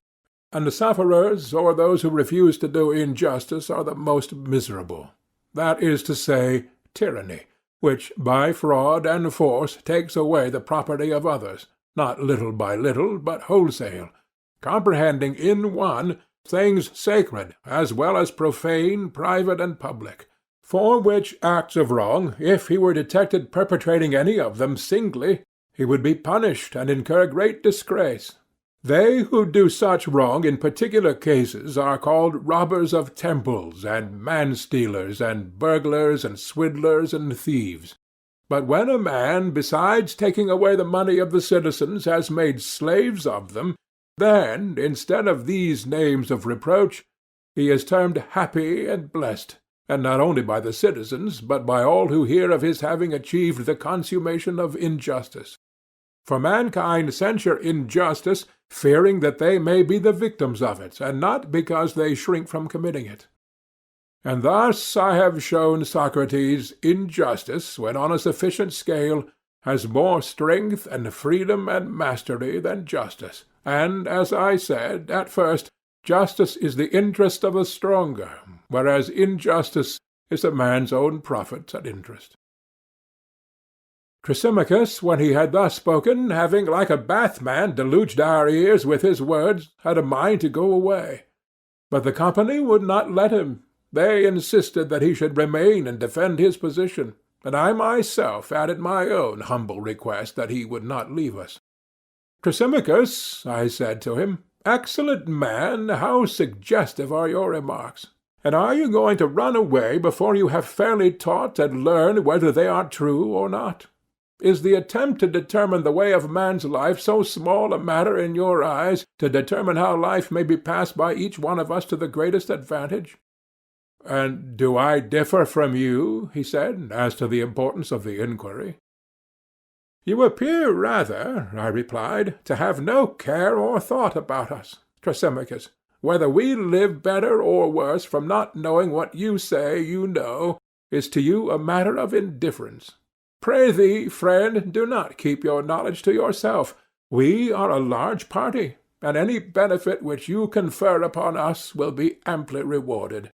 and the sufferers or those who refuse to do injustice are the most miserable. That is to say, tyranny, which by fraud and force takes away the property of others, not little by little, but wholesale, comprehending in one things sacred as well as profane, private, and public. For which acts of wrong, if he were detected perpetrating any of them singly, he would be punished and incur great disgrace. They who do such wrong in particular cases are called robbers of temples, and man-stealers, and burglars, and swindlers, and thieves. But when a man, besides taking away the money of the citizens, has made slaves of them, then, instead of these names of reproach, he is termed happy and blessed, and not only by the citizens, but by all who hear of his having achieved the consummation of injustice. For mankind censure injustice, fearing that they may be the victims of it, and not because they shrink from committing it. And thus I have shown, Socrates, injustice, when on a sufficient scale, has more strength and freedom and mastery than justice, and, as I said at first, justice is the interest of the stronger, whereas injustice is a man's own profit and interest. Thrasymachus, when he had thus spoken, having like a bathman deluged our ears with his words, had a mind to go away. But the company would not let him. They insisted that he should remain and defend his position, and I myself added my own humble request that he would not leave us. Thrasymachus, I said to him, excellent man, how suggestive are your remarks! And are you going to run away before you have fairly taught and learned whether they are true or not? Is the attempt to determine the way of man's life so small a matter in your eyes, to determine how life may be passed by each one of us to the greatest advantage? And do I differ from you, he said, as to the importance of the inquiry? You appear rather, I replied, to have no care or thought about us, Thrasymachus. Whether we live better or worse from not knowing what you say you know is to you a matter of indifference. Pray thee, friend, do not keep your knowledge to yourself. We are a large party, and any benefit which you confer upon us will be amply rewarded.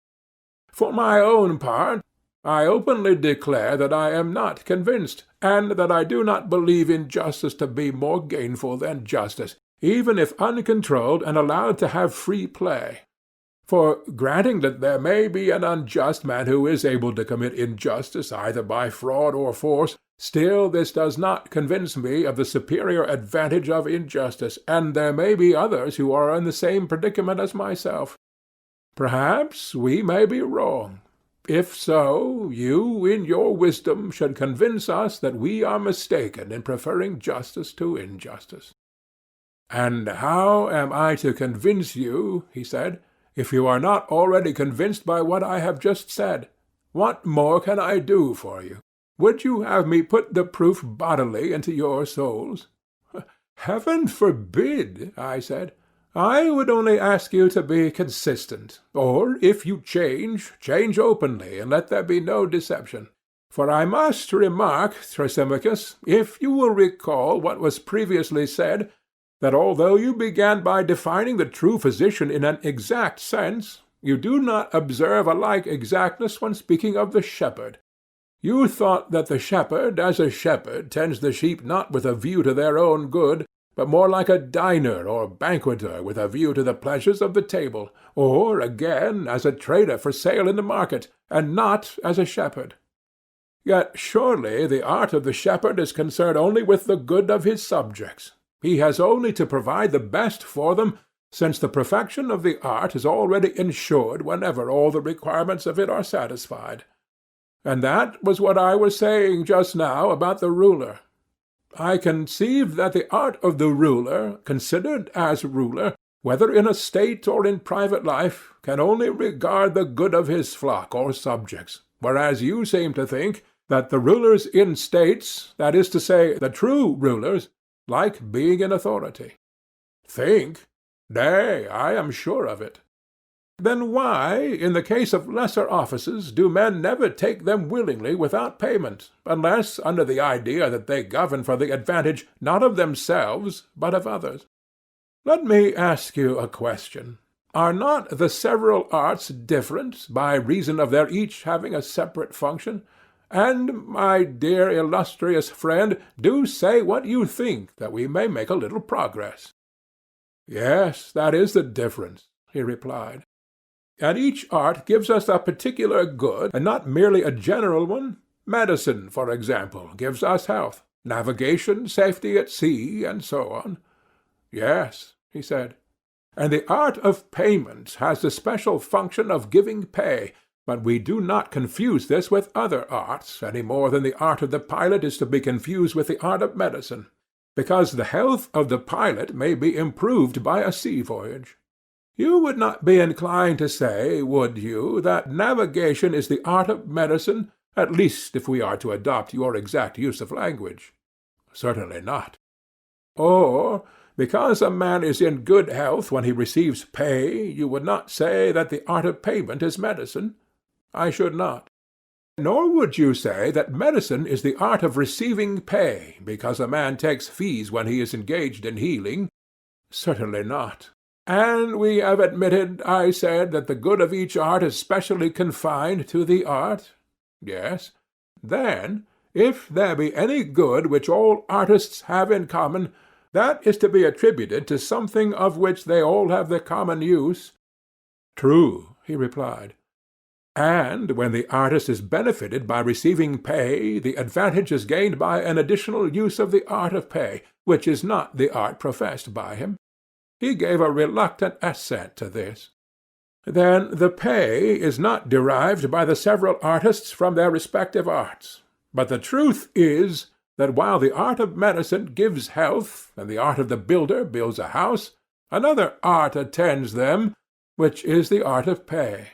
For my own part, I openly declare that I am not convinced, and that I do not believe injustice to be more gainful than justice, even if uncontrolled and allowed to have free play. For, granting that there may be an unjust man who is able to commit injustice either by fraud or force, still this does not convince me of the superior advantage of injustice, and there may be others who are in the same predicament as myself. Perhaps we may be wrong. If so, you in your wisdom should convince us that we are mistaken in preferring justice to injustice. And how am I to convince you, he said, if you are not already convinced by what I have just said? What more can I do for you? Would you have me put the proof bodily into your souls? Heaven forbid, I said. I would only ask you to be consistent, or, if you change, change openly, and let there be no deception. For I must remark, Thrasymachus, if you will recall what was previously said, that although you began by defining the true physician in an exact sense, you do not observe a like exactness when speaking of the shepherd. You thought that the shepherd, as a shepherd, tends the sheep not with a view to their own good, but more like a diner or banqueter with a view to the pleasures of the table, or, again, as a trader for sale in the market, and not as a shepherd. Yet surely the art of the shepherd is concerned only with the good of his subjects. He has only to provide the best for them, since the perfection of the art is already ensured whenever all the requirements of it are satisfied. And that was what I was saying just now about the ruler. I conceive that the art of the ruler, considered as ruler, whether in a state or in private life, can only regard the good of his flock or subjects, whereas you seem to think that the rulers in states, that is to say, the true rulers, like being in authority. Think? Nay, I am sure of it. Then why, in the case of lesser offices, do men never take them willingly without payment, unless under the idea that they govern for the advantage not of themselves, but of others? Let me ask you a question. Are not the several arts different, by reason of their each having a separate function? And, my dear illustrious friend, do say what you think, that we may make a little progress. Yes, that is the difference, he replied. And each art gives us a particular good, and not merely a general one. Medicine, for example, gives us health, navigation, safety at sea, and so on. Yes, he said. And the art of payment has the special function of giving pay, but we do not confuse this with other arts, any more than the art of the pilot is to be confused with the art of medicine, because the health of the pilot may be improved by a sea voyage. You would not be inclined to say, would you, that navigation is the art of medicine, at least if we are to adopt your exact use of language? Certainly not. Or, because a man is in good health when he receives pay, you would not say that the art of payment is medicine? I should not. Nor would you say that medicine is the art of receiving pay, because a man takes fees when he is engaged in healing? Certainly not. And we have admitted, I said, that the good of each art is specially confined to the art? Yes. Then, if there be any good which all artists have in common, that is to be attributed to something of which they all have the common use. True, he replied. And when the artist is benefited by receiving pay, the advantage is gained by an additional use of the art of pay, which is not the art professed by him. He gave a reluctant assent to this. Then the pay is not derived by the several artists from their respective arts. But the truth is that while the art of medicine gives health, and the art of the builder builds a house, another art attends them, which is the art of pay.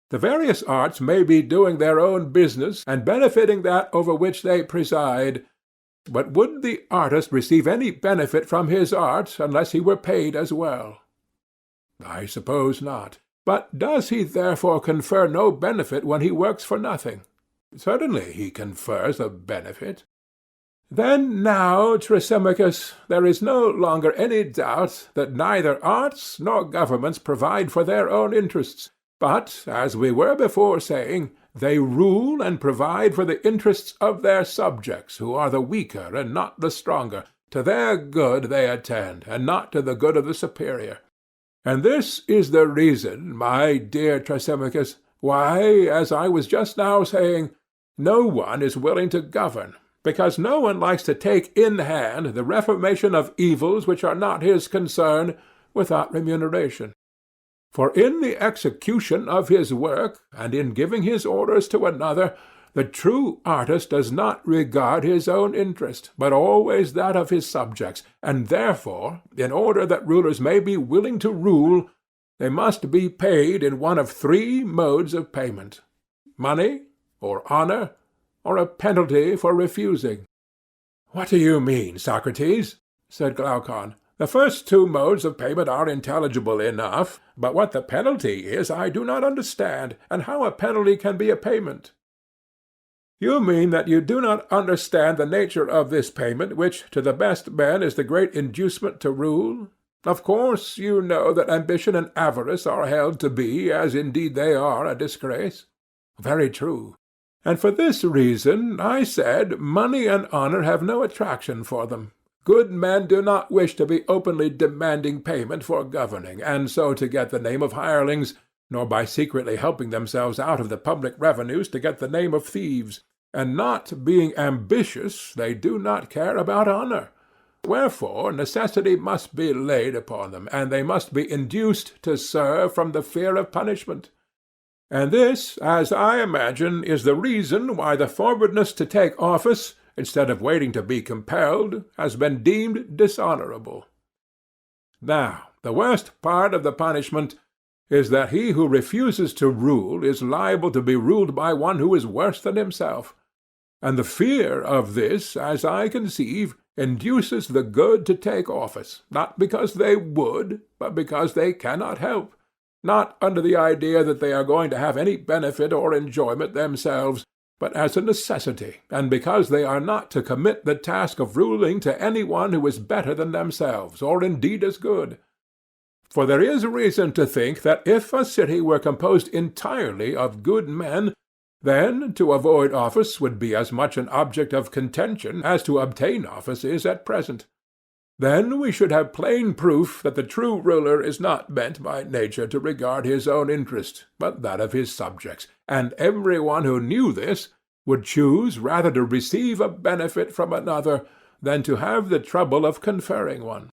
The various arts may be doing their own business, and benefiting that over which they preside, but would the artist receive any benefit from his art unless he were paid as well? I suppose not. But does he therefore confer no benefit when he works for nothing? Certainly he confers a benefit. Then now, Thrasymachus, there is no longer any doubt that neither arts nor governments provide for their own interests, but, as we were before saying, they rule and provide for the interests of their subjects, who are the weaker and not the stronger. To their good they attend, and not to the good of the superior. And this is the reason, my dear Thrasymachus, why, as I was just now saying, no one is willing to govern, because no one likes to take in hand the reformation of evils which are not his concern, without remuneration. For in the execution of his work, and in giving his orders to another, the true artist does not regard his own interest, but always that of his subjects, and therefore, in order that rulers may be willing to rule, they must be paid in one of three modes of payment: money, or honor, or a penalty for refusing. What do you mean, Socrates? Said Glaucon. The first two modes of payment are intelligible enough, but what the penalty is I do not understand, and how a penalty can be a payment. You mean that you do not understand the nature of this payment, which to the best men is the great inducement to rule? Of course you know that ambition and avarice are held to be, as indeed they are, a disgrace. Very true. And for this reason, I said, money and honor have no attraction for them. Good men do not wish to be openly demanding payment for governing, and so to get the name of hirelings, nor by secretly helping themselves out of the public revenues to get the name of thieves. And not being ambitious, they do not care about honor. Wherefore necessity must be laid upon them, and they must be induced to serve from the fear of punishment. And this, as I imagine, is the reason why the forwardness to take office, instead of waiting to be compelled, has been deemed dishonorable. Now, the worst part of the punishment is that he who refuses to rule is liable to be ruled by one who is worse than himself. And the fear of this, as I conceive, induces the good to take office, not because they would, but because they cannot help, not under the idea that they are going to have any benefit or enjoyment themselves, but as a necessity, and because they are not to commit the task of ruling to any one who is better than themselves, or indeed as good. For there is reason to think that if a city were composed entirely of good men, then to avoid office would be as much an object of contention as to obtain office is at present. Then we should have plain proof that the true ruler is not meant by nature to regard his own interest, but that of his subjects, and every one who knew this would choose rather to receive a benefit from another than to have the trouble of conferring one.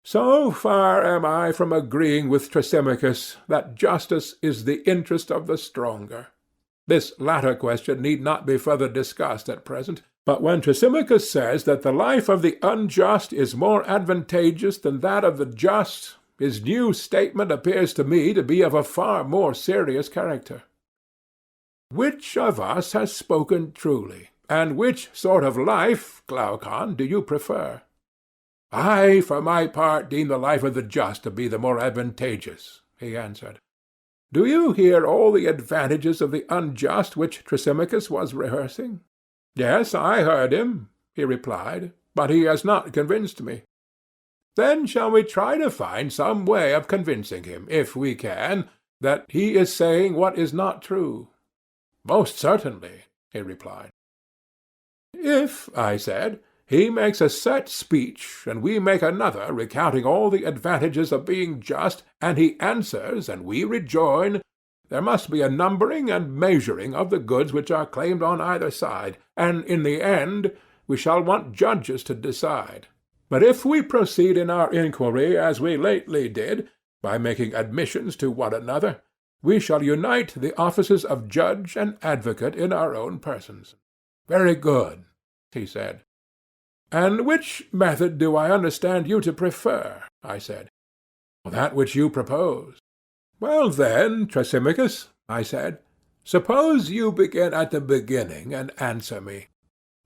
So far am I from agreeing with Thrasymachus that justice is the interest of the stronger. This latter question need not be further discussed at present. But when Thrasymachus says that the life of the unjust is more advantageous than that of the just, his new statement appears to me to be of a far more serious character. Which of us has spoken truly, and which sort of life, Glaucon, do you prefer? I, for my part, deem the life of the just to be the more advantageous, he answered. Do you hear all the advantages of the unjust which Thrasymachus was rehearsing? Yes, I heard him, he replied, but he has not convinced me. Then shall we try to find some way of convincing him, if we can, that he is saying what is not true? Most certainly, he replied. If, I said, he makes a set speech, and we make another recounting all the advantages of being just, and he answers, and we rejoin, there must be a numbering and measuring of the goods which are claimed on either side, and in the end we shall want judges to decide. But if we proceed in our inquiry as we lately did, by making admissions to one another, we shall unite the offices of judge and advocate in our own persons. Very good, he said. And which method do I understand you to prefer? I said. That which you propose. Well then, Thrasymachus, I said, suppose you begin at the beginning and answer me.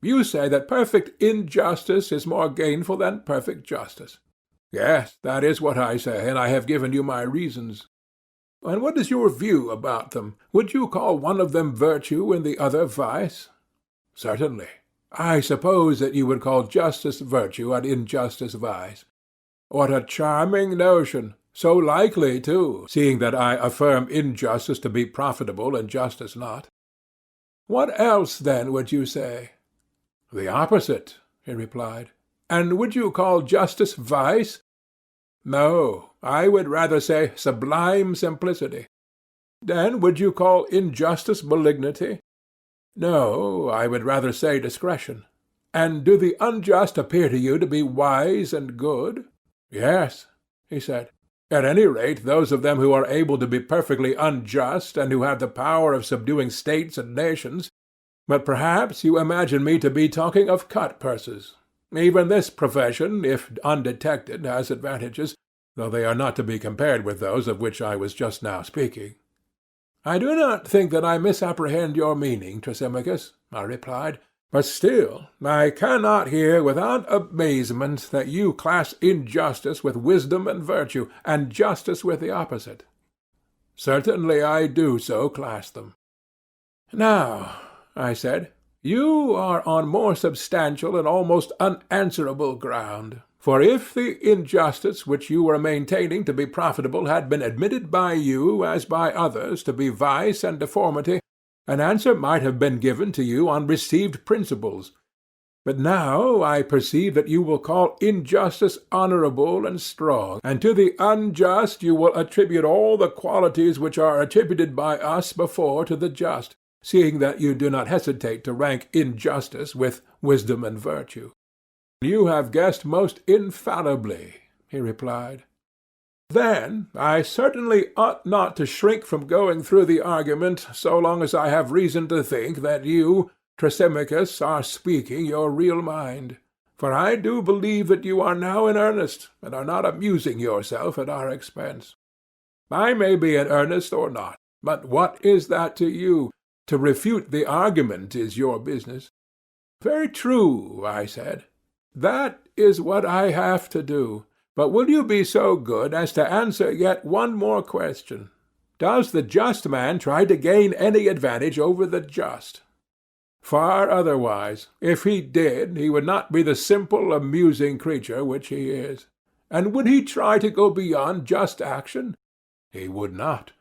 You say that perfect injustice is more gainful than perfect justice. Yes, that is what I say, and I have given you my reasons. And what is your view about them? Would you call one of them virtue and the other vice? Certainly. I suppose that you would call justice virtue and injustice vice. What a charming notion! So likely, too, seeing that I affirm injustice to be profitable and justice not. What else, then, would you say? The opposite, he replied. And would you call justice vice? No, I would rather say sublime simplicity. Then would you call injustice malignity? No, I would rather say discretion. And do the unjust appear to you to be wise and good? Yes, he said. At any rate, those of them who are able to be perfectly unjust, and who have the power of subduing states and nations. But perhaps you imagine me to be talking of cut-purses. Even this profession, if undetected, has advantages, though they are not to be compared with those of which I was just now speaking. I do not think that I misapprehend your meaning, Thrasymachus, I replied, but still I cannot hear without amazement that you class injustice with wisdom and virtue, and justice with the opposite. Certainly I do so class them. Now, I said, you are on more substantial and almost unanswerable ground. For if the injustice which you were maintaining to be profitable had been admitted by you, as by others, to be vice and deformity, an answer might have been given to you on received principles. But now I perceive that you will call injustice honorable and strong, and to the unjust you will attribute all the qualities which are attributed by us before to the just, seeing that you do not hesitate to rank injustice with wisdom and virtue. You have guessed most infallibly, he replied. Then I certainly ought not to shrink from going through the argument so long as I have reason to think that you, Thrasymachus, are speaking your real mind. For I do believe that you are now in earnest, and are not amusing yourself at our expense. I may be in earnest or not, but what is that to you? To refute the argument is your business. Very true, I said. That is what I have to do. But will you be so good as to answer yet one more question? Does the just man try to gain any advantage over the just? Far otherwise. If he did, he would not be the simple, amusing creature which he is. And would he try to go beyond just action? He would not.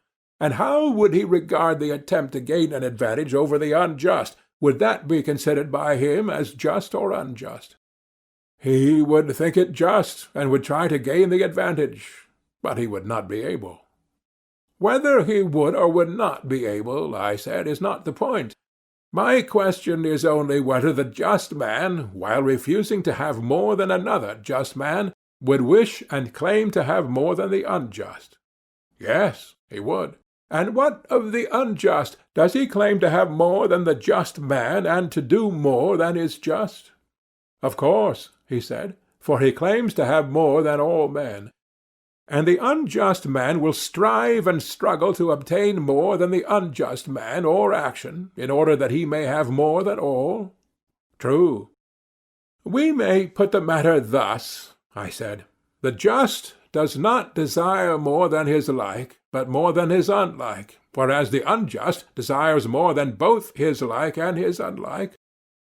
And how would he regard the attempt to gain an advantage over the unjust? Would that be considered by him as just or unjust? He would think it just, and would try to gain the advantage, but he would not be able. Whether he would or would not be able, I said, is not the point. My question is only whether the just man, while refusing to have more than another just man, would wish and claim to have more than the unjust. Yes, he would. And what of the unjust? Does he claim to have more than the just man, and to do more than is just? Of course, he said, for he claims to have more than all men. And the unjust man will strive and struggle to obtain more than the unjust man or action, in order that he may have more than all? True. We may put the matter thus, I said. The just does not desire more than his like, but more than his unlike, whereas the unjust desires more than both his like and his unlike.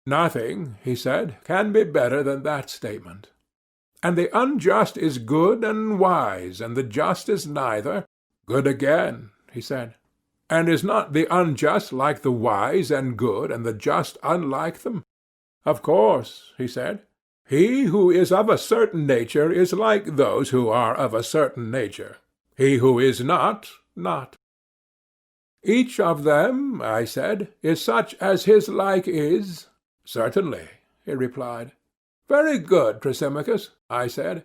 Nothing, he said, can be better than that statement. And the unjust is good and wise, and the just is neither. Good again, he said. And is not the unjust like the wise and good, and the just unlike them? Of course, he said. He who is of a certain nature is like those who are of a certain nature. He who is not, not. Each of them, I said, is such as his like is. Certainly, he replied. Very good, Thrasymachus, I said.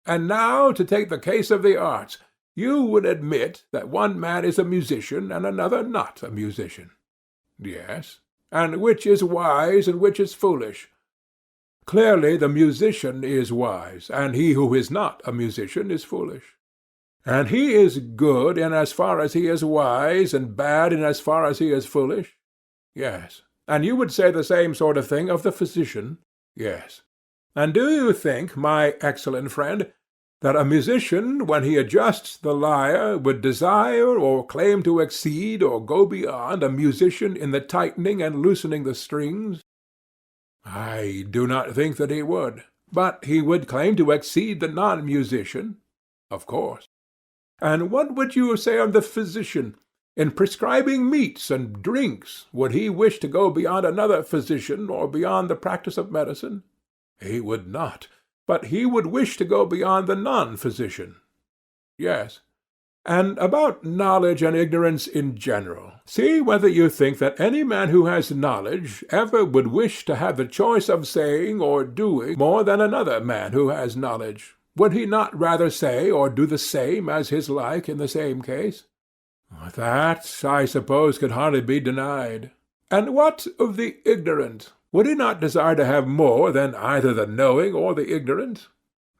And now to take the case of the arts. You would admit that one man is a musician and another not a musician. Yes. And which is wise and which is foolish? Clearly the musician is wise, and he who is not a musician is foolish. And he is good in as far as he is wise, and bad in as far as he is foolish? Yes. And you would say the same sort of thing of the physician? Yes. And do you think, my excellent friend, that a musician, when he adjusts the lyre, would desire or claim to exceed or go beyond a musician in the tightening and loosening the strings? I do not think that he would. But he would claim to exceed the non-musician? Of course. And what would you say of the physician? In prescribing meats and drinks, would he wish to go beyond another physician, or beyond the practice of medicine? He would not, but he would wish to go beyond the non-physician. Yes. And about knowledge and ignorance in general, see whether you think that any man who has knowledge ever would wish to have the choice of saying or doing more than another man who has knowledge, Would he not rather say or do the same as his like in the same case? That, I suppose, could hardly be denied. And what of the ignorant? Would he not desire to have more than either the knowing or the ignorant?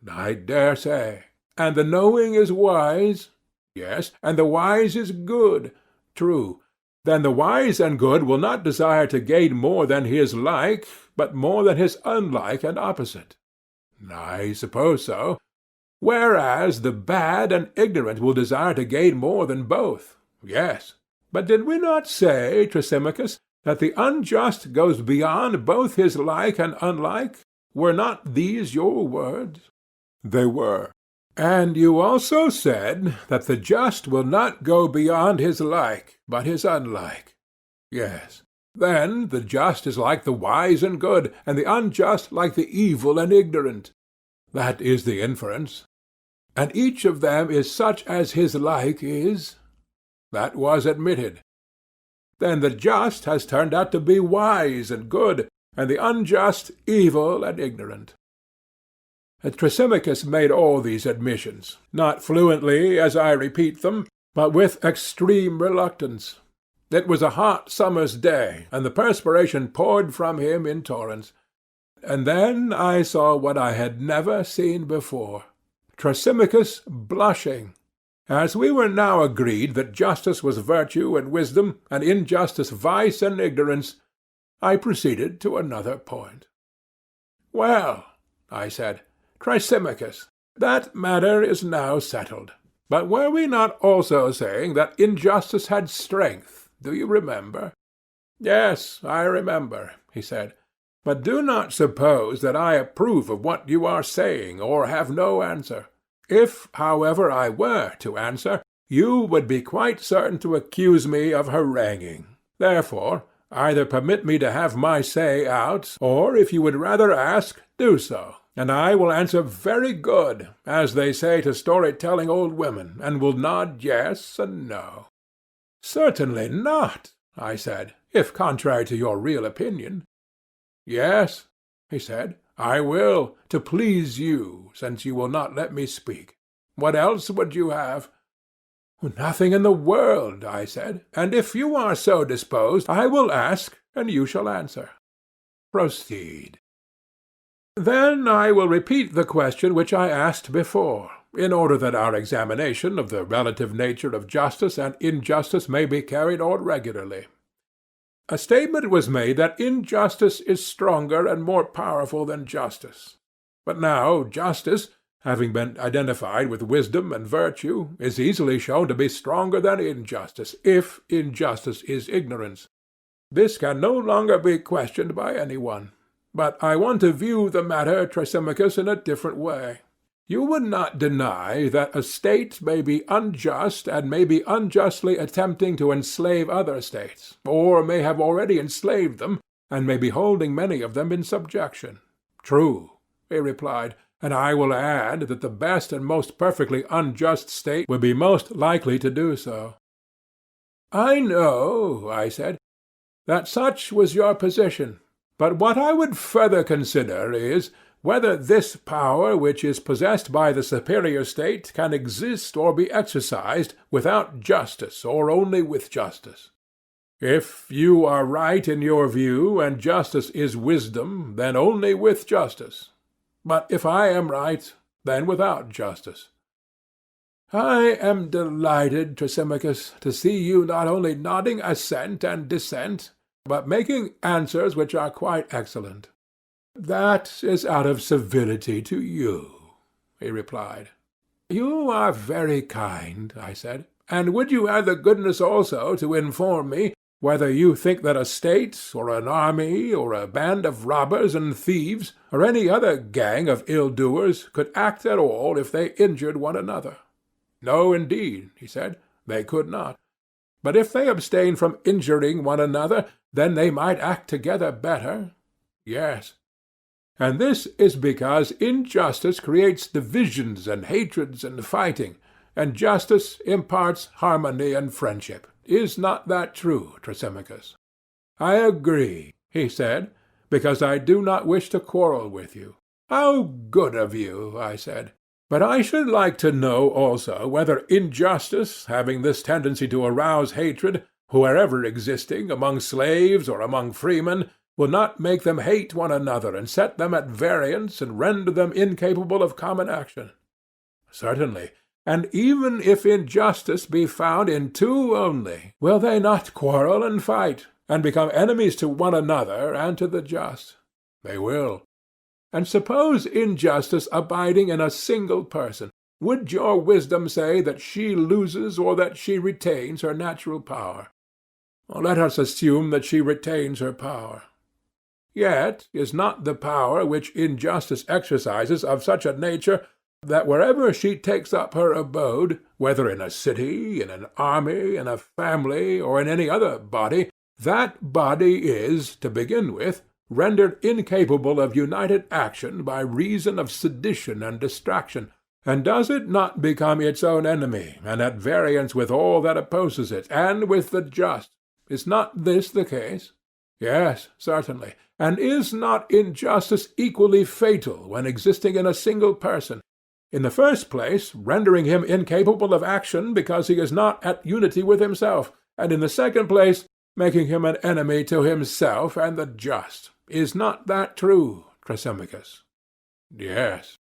I dare say. And the knowing is wise? Yes, and the wise is good. True. Then the wise and good will not desire to gain more than his like, but more than his unlike and opposite. I suppose so. Whereas the bad and ignorant will desire to gain more than both. Yes. But did we not say, Thrasymachus, that the unjust goes beyond both his like and unlike? Were not these your words? They were. And you also said that the just will not go beyond his like, but his unlike. Yes. Then the just is like the wise and good, and the unjust like the evil and ignorant. That is the inference. And each of them is such as his like is? That was admitted. Then the just has turned out to be wise and good, and the unjust evil and ignorant. Thrasymachus made all these admissions, not fluently as I repeat them, but with extreme reluctance. It was a hot summer's day, and the perspiration poured from him in torrents. And then I saw what I had never seen before. Thrasymachus blushing. As we were now agreed that justice was virtue and wisdom, and injustice vice and ignorance, I proceeded to another point. Well, I said, Thrasymachus, that matter is now settled. But were we not also saying that injustice had strength? Do you remember? Yes, I remember, he said. But do not suppose that I approve of what you are saying, or have no answer. If, however, I were to answer, you would be quite certain to accuse me of haranguing. Therefore, either permit me to have my say out, or if you would rather ask, do so, and I will answer very good, as they say to story-telling old women, and will nod yes and no. Certainly not, I said, if contrary to your real opinion. Yes, he said, I will, to please you, since you will not let me speak. What else would you have? Nothing in the world, I said, and if you are so disposed, I will ask, and you shall answer. Proceed. Then I will repeat the question which I asked before, in order that our examination of the relative nature of justice and injustice may be carried on regularly. A statement was made that injustice is stronger and more powerful than justice. But now justice, having been identified with wisdom and virtue, is easily shown to be stronger than injustice, if injustice is ignorance. This can no longer be questioned by any one. But I want to view the matter, Thrasymachus, in a different way. You would not deny that a state may be unjust and may be unjustly attempting to enslave other states, or may have already enslaved them, and may be holding many of them in subjection. True, he replied, and I will add that the best and most perfectly unjust state would be most likely to do so. I know, I said, that such was your position, but what I would further consider is, whether this power which is possessed by the superior state can exist or be exercised without justice or only with justice. If you are right in your view, and justice is wisdom, then only with justice. But if I am right, then without justice. I am delighted, Thrasymachus, to see you not only nodding assent and dissent, but making answers which are quite excellent. That is out of civility to you, he replied. You are very kind, I said, and would you have the goodness also to inform me whether you think that a state, or an army, or a band of robbers and thieves, or any other gang of ill-doers could act at all if they injured one another? No, indeed, he said, they could not. But if they abstain from injuring one another, then they might act together better. Yes. And this is because injustice creates divisions and hatreds and fighting, and justice imparts harmony and friendship. Is not that true, Thrasymachus? I agree, he said, because I do not wish to quarrel with you. How good of you, I said. But I should like to know also whether injustice, having this tendency to arouse hatred, wherever existing, among slaves or among freemen, will not make them hate one another, and set them at variance, and render them incapable of common action. Certainly. And even if injustice be found in two only, will they not quarrel and fight, and become enemies to one another and to the just? They will. And suppose injustice abiding in a single person, would your wisdom say that she loses or that she retains her natural power? Let us assume that she retains her power. Yet is not the power which injustice exercises of such a nature that wherever she takes up her abode, whether in a city, in an army, in a family, or in any other body, that body is, to begin with, rendered incapable of united action by reason of sedition and distraction, and does it not become its own enemy, and at variance with all that opposes it, and with the just? Is not this the case? Yes, certainly. And is not injustice equally fatal when existing in a single person? In the first place, rendering him incapable of action because he is not at unity with himself, and in the second place, making him an enemy to himself and the just. Is not that true, Thrasymachus? Yes.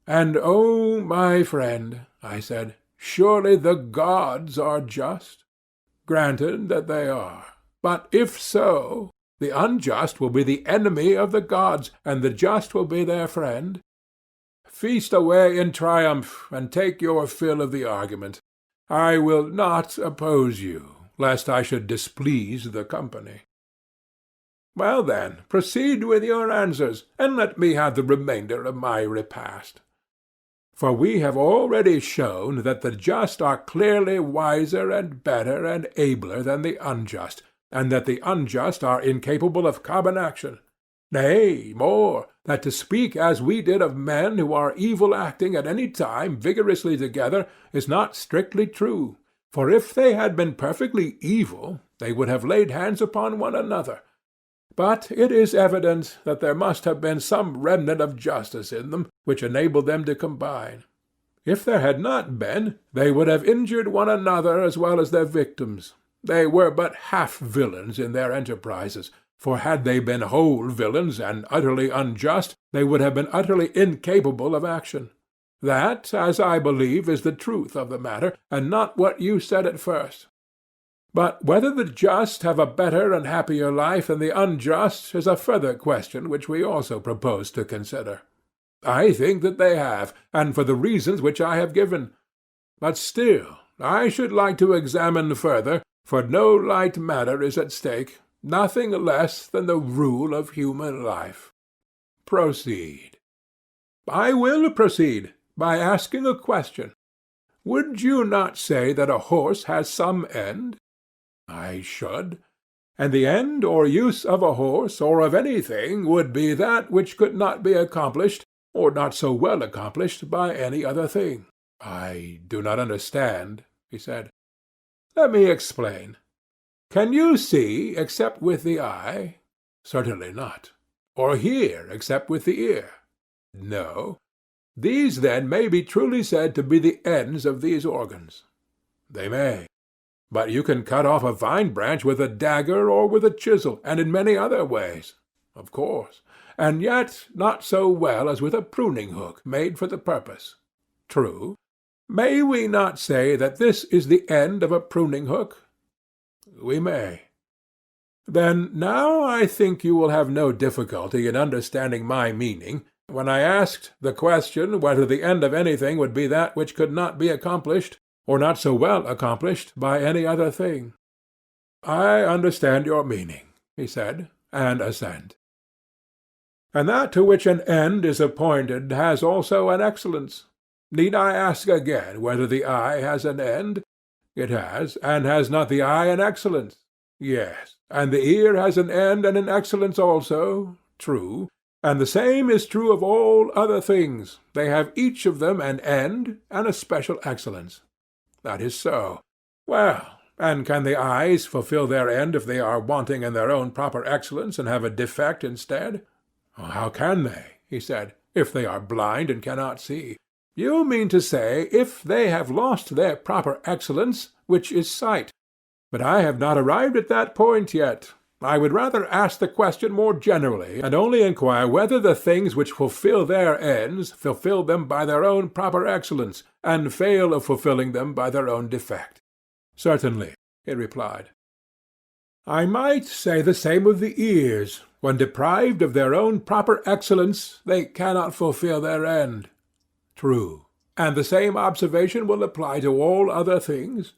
And, oh, my friend, I said, surely the gods are just? Granted that they are. But if so, the unjust will be the enemy of the gods, and the just will be their friend. Feast away in triumph, and take your fill of the argument. I will not oppose you, lest I should displease the company. Well, then, proceed with your answers, and let me have the remainder of my repast. For we have already shown that the just are clearly wiser and better and abler than the unjust, and that the unjust are incapable of common action. Nay, more, that to speak as we did of men who are evil acting at any time vigorously together is not strictly true, for if they had been perfectly evil, they would have laid hands upon one another. But it is evident that there must have been some remnant of justice in them, which enabled them to combine. If there had not been, they would have injured one another as well as their victims. They were but half villains in their enterprises, for had they been whole villains and utterly unjust, they would have been utterly incapable of action. That, as I believe, is the truth of the matter, and not what you said at first. But whether the just have a better and happier life than the unjust is a further question which we also propose to consider. I think that they have, and for the reasons which I have given. But still, I should like to examine further, for no light matter is at stake, nothing less than the rule of human life. Proceed. I will proceed by asking a question. Would you not say that a horse has some end? I should. And the end or use of a horse or of anything would be that which could not be accomplished, or not so well accomplished, by any other thing. I do not understand, he said. Let me explain. Can you see except with the eye? Certainly not. Or hear except with the ear? No. These, then, may be truly said to be the ends of these organs. They may. But you can cut off a vine branch with a dagger or with a chisel, and in many other ways. Of course. And yet not so well as with a pruning hook made for the purpose. True. May we not say that this is the end of a pruning hook? We may. Then now I think you will have no difficulty in understanding my meaning, when I asked the question whether the end of anything would be that which could not be accomplished, or not so well accomplished, by any other thing. I understand your meaning, he said, and assent. And that to which an end is appointed has also an excellence. Need I ask again whether the eye has an end? It has, and has not the eye an excellence? Yes. And the ear has an end and an excellence also? True. And the same is true of all other things. They have each of them an end and a special excellence. That is so. Well, and can the eyes fulfill their end if they are wanting in their own proper excellence and have a defect instead? How can they? He said. if they are blind and cannot see. You mean to say, if they have lost their proper excellence, which is sight. But I have not arrived at that point yet. I would rather ask the question more generally, and only inquire whether the things which fulfill their ends fulfill them by their own proper excellence, and fail of fulfilling them by their own defect. Certainly, he replied. I might say the same of the ears. When deprived of their own proper excellence, they cannot fulfill their end. True. And the same observation will apply to all other things?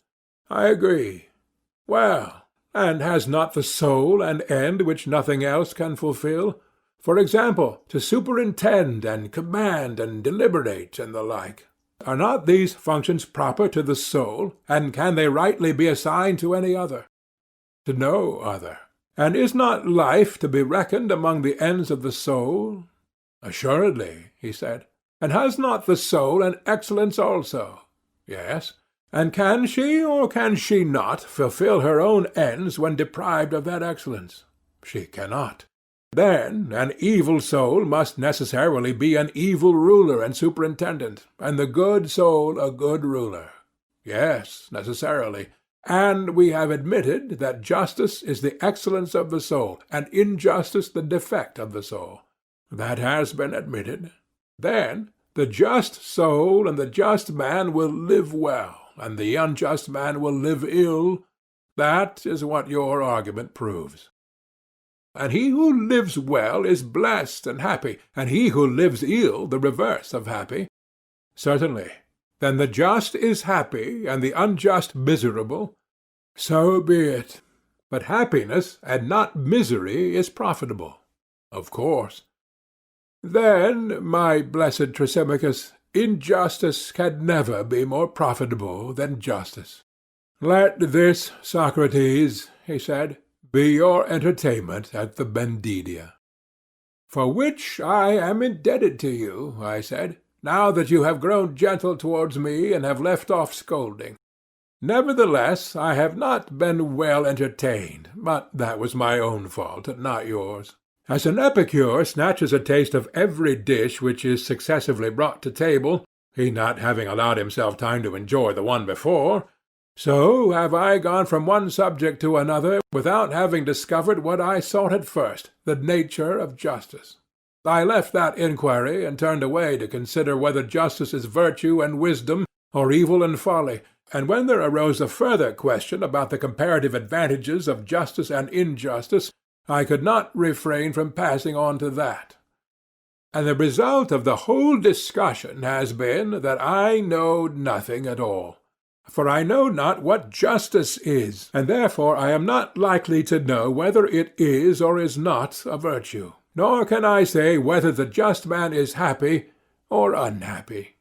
I agree. Well, and has not the soul an end which nothing else can fulfill? For example, to superintend and command and deliberate and the like. Are not these functions proper to the soul, and can they rightly be assigned to any other? To no other. And is not life to be reckoned among the ends of the soul? Assuredly, he said. And has not the soul an excellence also? Yes. And can she or can she not fulfill her own ends when deprived of that excellence? She cannot. Then an evil soul must necessarily be an evil ruler and superintendent, and the good soul a good ruler. Yes, necessarily. And we have admitted that justice is the excellence of the soul, and injustice the defect of the soul. That has been admitted. Then the just soul and the just man will live well, and the unjust man will live ill. That is what your argument proves. And he who lives well is blessed and happy, and he who lives ill the reverse of happy. Certainly. Then the just is happy, and the unjust miserable? So be it. But happiness and not misery is profitable. Of course. Then, my blessed Thrasymachus, injustice can never be more profitable than justice. Let this, Socrates, he said, be your entertainment at the Bendidia. For which I am indebted to you, I said, now that you have grown gentle towards me and have left off scolding. Nevertheless, I have not been well entertained, but that was my own fault, not yours. As an epicure snatches a taste of every dish which is successively brought to table, he not having allowed himself time to enjoy the one before, so have I gone from one subject to another without having discovered what I sought at first, the nature of justice. I left that inquiry and turned away to consider whether justice is virtue and wisdom, or evil and folly, and when there arose a further question about the comparative advantages of justice and injustice, I could not refrain from passing on to that. And the result of the whole discussion has been that I know nothing at all. For I know not what justice is, and therefore I am not likely to know whether it is or is not a virtue, nor can I say whether the just man is happy or unhappy.